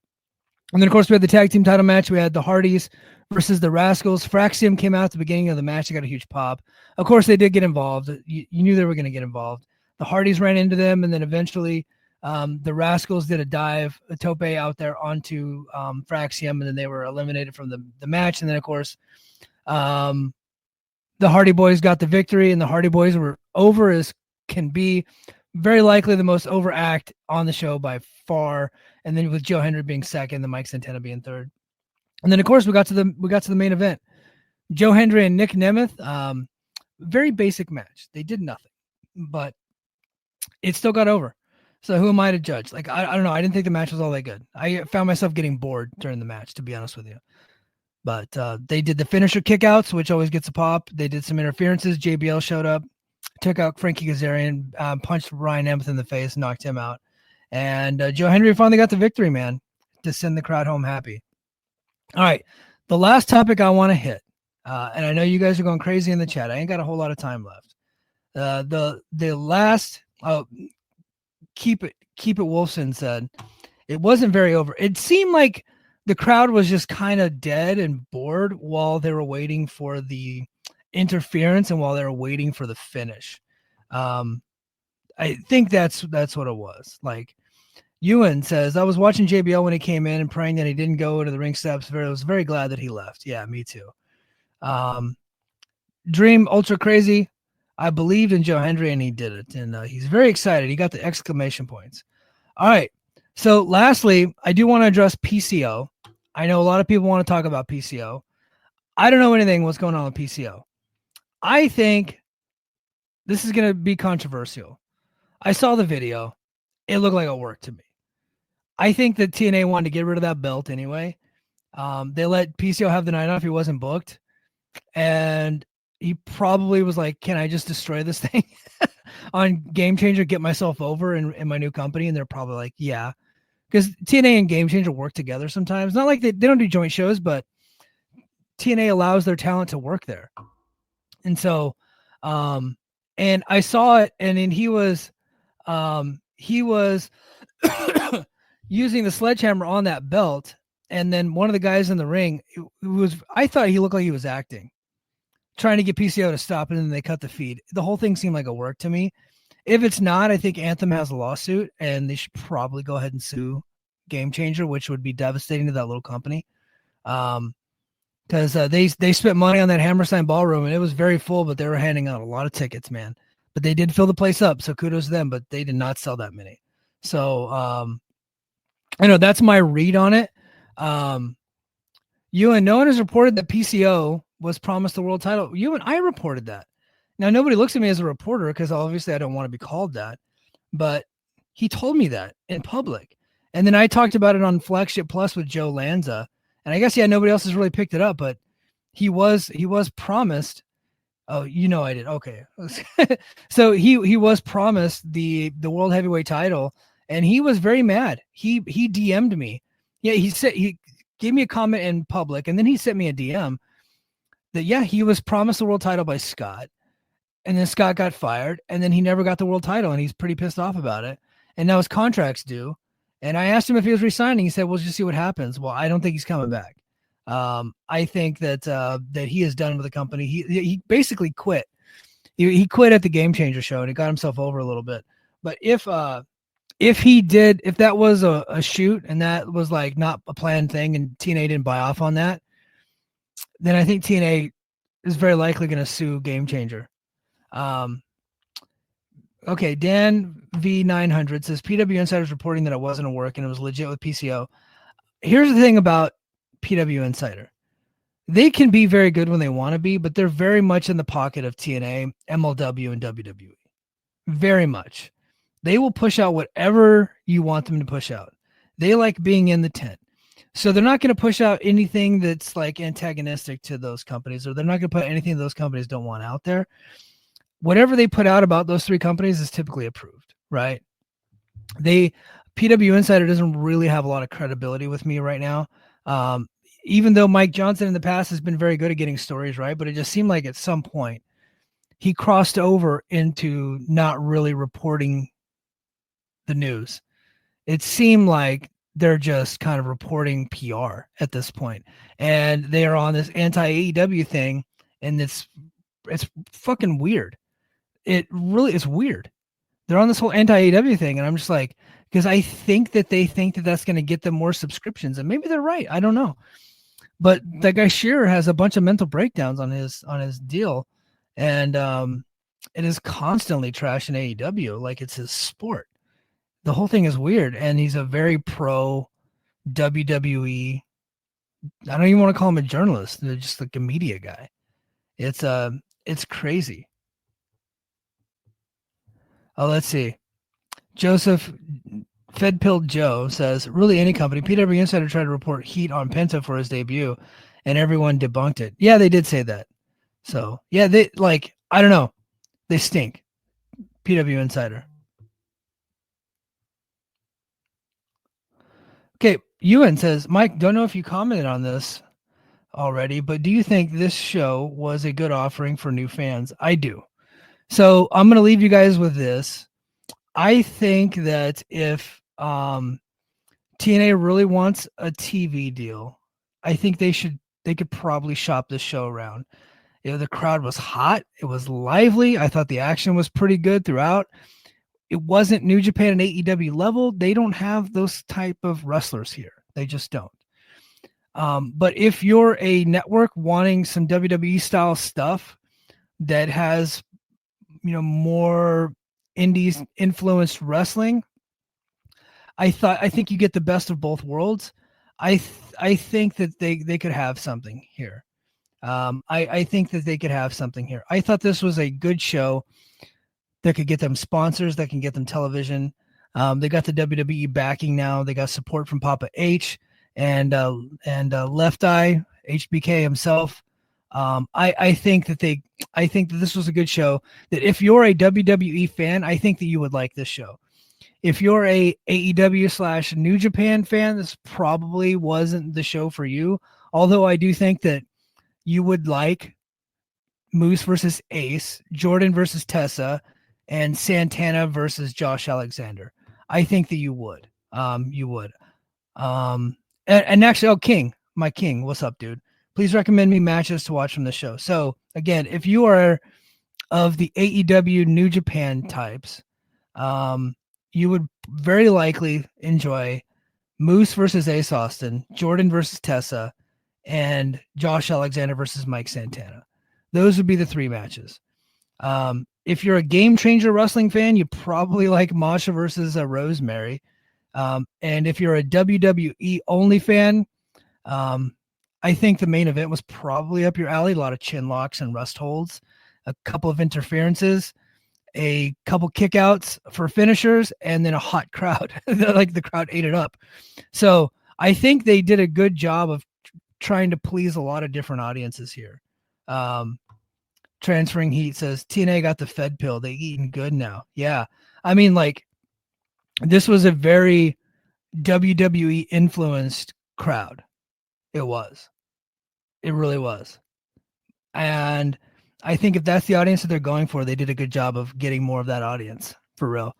And then, of course, we had the tag team title match. We had the Hardys versus the Rascals. Fraxium came out at the beginning of the match. They got a huge pop. Of course, they did get involved. You knew they were going to get involved. The Hardys ran into them, and then eventually the Rascals did a tope out there onto Fraxium, and then they were eliminated from the match. And then, of course, the Hardy Boys got the victory, and the Hardy Boys were over as can be. Very likely the most over act on the show by far. And then with Joe Hendry being second, the Mike Santana being third. And then of course we got to the main event. Joe Hendry and Nick Nemeth. Very basic match. They did nothing, but it still got over. So who am I to judge? Like I don't know. I didn't think the match was all that good. I found myself getting bored during the match, to be honest with you. But they did the finisher kickouts, which always gets a pop. They did some interferences. JBL showed up, took out Frankie Kazarian, punched Ryan Nemeth in the face, knocked him out. And Joe Hendry finally got the victory, man, to send the crowd home happy. All right, the last topic I want to hit, and I know you guys are going crazy in the chat. I ain't got a whole lot of time left. The last, Keep It Wolfson said, it wasn't very over. It seemed like the crowd was just kind of dead and bored while they were waiting for the interference and while they were waiting for the finish. I think that's what it was. Like Ewan says, I was watching JBL when he came in and praying that he didn't go to the ring steps. I was very glad that he left. Yeah, me too. Dream Ultra Crazy. I believed in Joe Hendry and he did it. And he's very excited. He got the exclamation points. All right. So lastly, I do want to address PCO. I know a lot of people want to talk about PCO. I don't know anything what's going on with PCO. I think this is going to be controversial. I saw the video. It looked like it worked to me. I think that TNA wanted to get rid of that belt anyway. They let PCO have the night off. He wasn't booked. And he probably was like, can I just destroy this thing on Game Changer, get myself over in my new company? And they're probably like, yeah. Because TNA and Game Changer work together sometimes. Not like they don't do joint shows, but TNA allows their talent to work there. And so, and I saw it, and then he was using the sledgehammer on that belt. And then one of the guys in the ring, I thought he looked like he was acting, trying to get PCO to stop, and then they cut the feed. The whole thing seemed like a work to me. If it's not, I think Anthem has a lawsuit, and they should probably go ahead and sue Game Changer, which would be devastating to that little company. Because they spent money on that Hammerstein ballroom, and it was very full, but they were handing out a lot of tickets, man. But they did fill the place up, so kudos to them, but they did not sell that many. So, I know that's my read on it. Ewan, no one has reported that PCO was promised the world title. Ewan, I reported that. Now, nobody looks at me as a reporter because obviously I don't want to be called that, but he told me that in public. And then I talked about it on Flagship Plus with Joe Lanza. And I guess, yeah, nobody else has really picked it up, but he was promised. Oh, you know, I did. Okay. So he was promised the world heavyweight title, and he was very mad. He DM'd me. Yeah. He gave me a comment in public, and then he sent me a DM that, yeah, he was promised the world title by Scott, and then Scott got fired, and then he never got the world title, and he's pretty pissed off about it. And now his contract's due. And I asked him if he was resigning. He said, "We'll just see what happens." Well, I don't think he's coming back. I think that he is done with the company. He basically quit. He quit at the Game Changer show, and he got himself over a little bit. But if that was a shoot and that was like not a planned thing, and TNA didn't buy off on that, then I think TNA is very likely going to sue Game Changer. Okay, Dan V900 says PW Insider's reporting that it wasn't a work and it was legit with PCO. Here's the thing about PW Insider. They can be very good when they want to be, but they're very much in the pocket of TNA, MLW, and WWE. Very much. They will push out whatever you want them to push out. They like being in the tent. So they're not going to push out anything that's like antagonistic to those companies, or they're not going to put anything those companies don't want out there. Whatever they put out about those three companies is typically approved, right? PW Insider doesn't really have a lot of credibility with me right now. Even though Mike Johnson in the past has been very good at getting stories right, but it just seemed like at some point he crossed over into not really reporting the news. It seemed like they're just kind of reporting PR at this point. And they are on this anti-AEW thing, and it's fucking weird. It really is weird. They're on this whole anti-AEW thing, and I'm just like, because I think that they think that that's going to get them more subscriptions, and maybe they're right. I don't know. But that guy Shearer has a bunch of mental breakdowns on his deal, and it is constantly trashing AEW like it's his sport. The whole thing is weird, and he's a very pro WWE. I don't even want to call him a journalist. They're just like a media guy. It's crazy. Oh, let's see. Joseph Fedpilled Joe says, really any company. PW Insider tried to report heat on Penta for his debut, and everyone debunked it. Yeah, they did say that. So, yeah, they like, I don't know. They stink. PW Insider. Okay, Ewan says, Mike, don't know if you commented on this already, but do you think this show was a good offering for new fans? I do. So I'm going to leave you guys with this. I think that if TNA really wants a TV deal, I think they could probably shop this show around. The crowd was hot. It was lively. I thought the action was pretty good throughout. it wasn't New Japan and AEW level. They don't have those type of wrestlers here. They just don't. But if you're a network wanting some WWE style stuff that has, more indies influenced wrestling, I think you get the best of both worlds. I think that they could have something here. I think that they could have something here. I thought this was a good show that could get them sponsors, that can get them television. They got the WWE backing now. They got support from Papa H and Left Eye, HBK himself. I think that this was a good show. That if you're a WWE fan, I think that you would like this show. If you're a AEW / New Japan fan, this probably wasn't the show for you. Although I do think that you would like Moose versus Ace, Jordan versus Tessa, and Santana versus Josh Alexander. I think that you would. You would. And actually, King, my King, what's up, dude? Please recommend me matches to watch from the show. So again, if you are of the AEW New Japan types, you would very likely enjoy Moose versus Ace Austin, Jordan versus Tessa, and Josh Alexander versus Mike Santana. Those would be the 3 matches. If you're a Game Changer wrestling fan, you probably like Masha versus Rosemary. And if you're a WWE only fan, I think the main event was probably up your alley. A lot of chin locks and rust holds, a couple of interferences, a couple kickouts for finishers, and then a hot crowd. Like the crowd ate it up. So I think they did a good job of trying to please a lot of different audiences here. Transferring Heat says TNA got the Fed pill. They eating good now. Yeah. I mean, like, this was a very WWE influenced crowd. It was. It really was. And I think if that's the audience that they're going for, they did a good job of getting more of that audience, for real.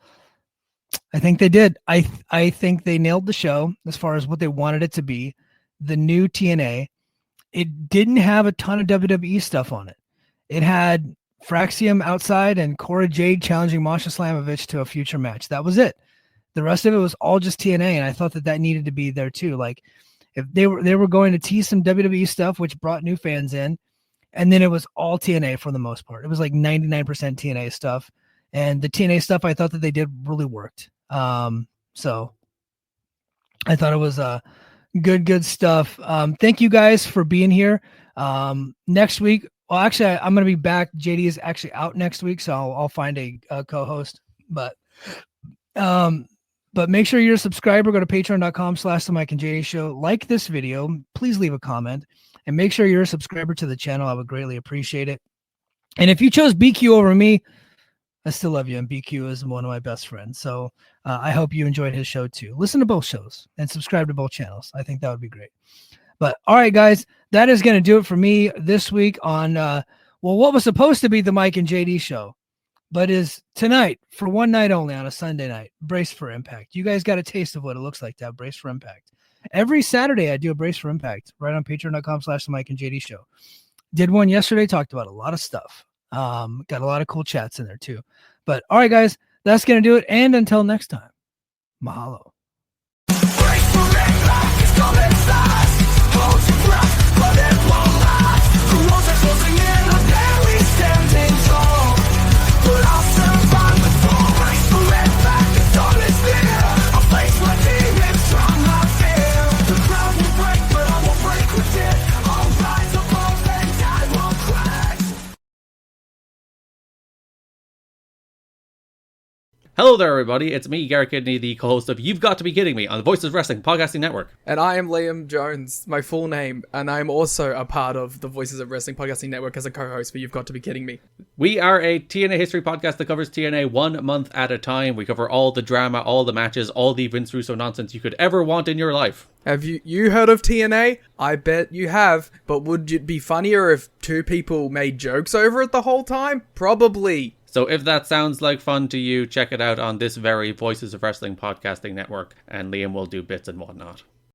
I think they did. I think they nailed the show as far as what they wanted it to be. The new TNA, it didn't have a ton of WWE stuff on it. It had Fraxium outside and Cora Jade challenging Masha Slamovich to a future match. That was it. The rest of it was all just TNA, and I thought that needed to be there too. Like, if they were going to tease some WWE stuff, which brought new fans in, and then it was all TNA for the most part. It was like 99% TNA stuff, and the TNA stuff I thought that they did really worked. So I thought it was good stuff. Thank you guys for being here. Next week, well, actually, I'm going to be back. JD is actually out next week, so I'll find a co-host. But make sure you're a subscriber. Go to patreon.com/The Mike and JD Show. Like this video. Please leave a comment. And make sure you're a subscriber to the channel. I would greatly appreciate it. And if you chose BQ over me, I still love you. And BQ is one of my best friends. So I hope you enjoyed his show too. Listen to both shows and subscribe to both channels. I think that would be great. But all right, guys, that is going to do it for me this week on, what was supposed to be the Mike and JD Show, but is tonight for one night only on a Sunday night. Brace for Impact. You guys got a taste of what it looks like to have Brace for Impact. Every Saturday, I do a Brace for Impact right on patreon.com/The Mike and JD Show. Did one yesterday, talked about a lot of stuff. Got a lot of cool chats in there too. But all right, guys, that's going to do it. And until next time, mahalo. Hello there, everybody. It's me, Garrett Kidney, the co-host of You've Got to Be Kidding Me on the Voices of Wrestling Podcasting Network. And I am Liam Jones, my full name, and I'm also a part of the Voices of Wrestling Podcasting Network as a co-host for You've Got to Be Kidding Me. We are a TNA history podcast that covers TNA 1 month at a time. We cover all the drama, all the matches, all the Vince Russo nonsense you could ever want in your life. Have you heard of TNA? I bet you have, but would it be funnier if 2 people made jokes over it the whole time? Probably. So if that sounds like fun to you, check it out on this very Voices of Wrestling Podcasting Network, and Liam will do bits and whatnot.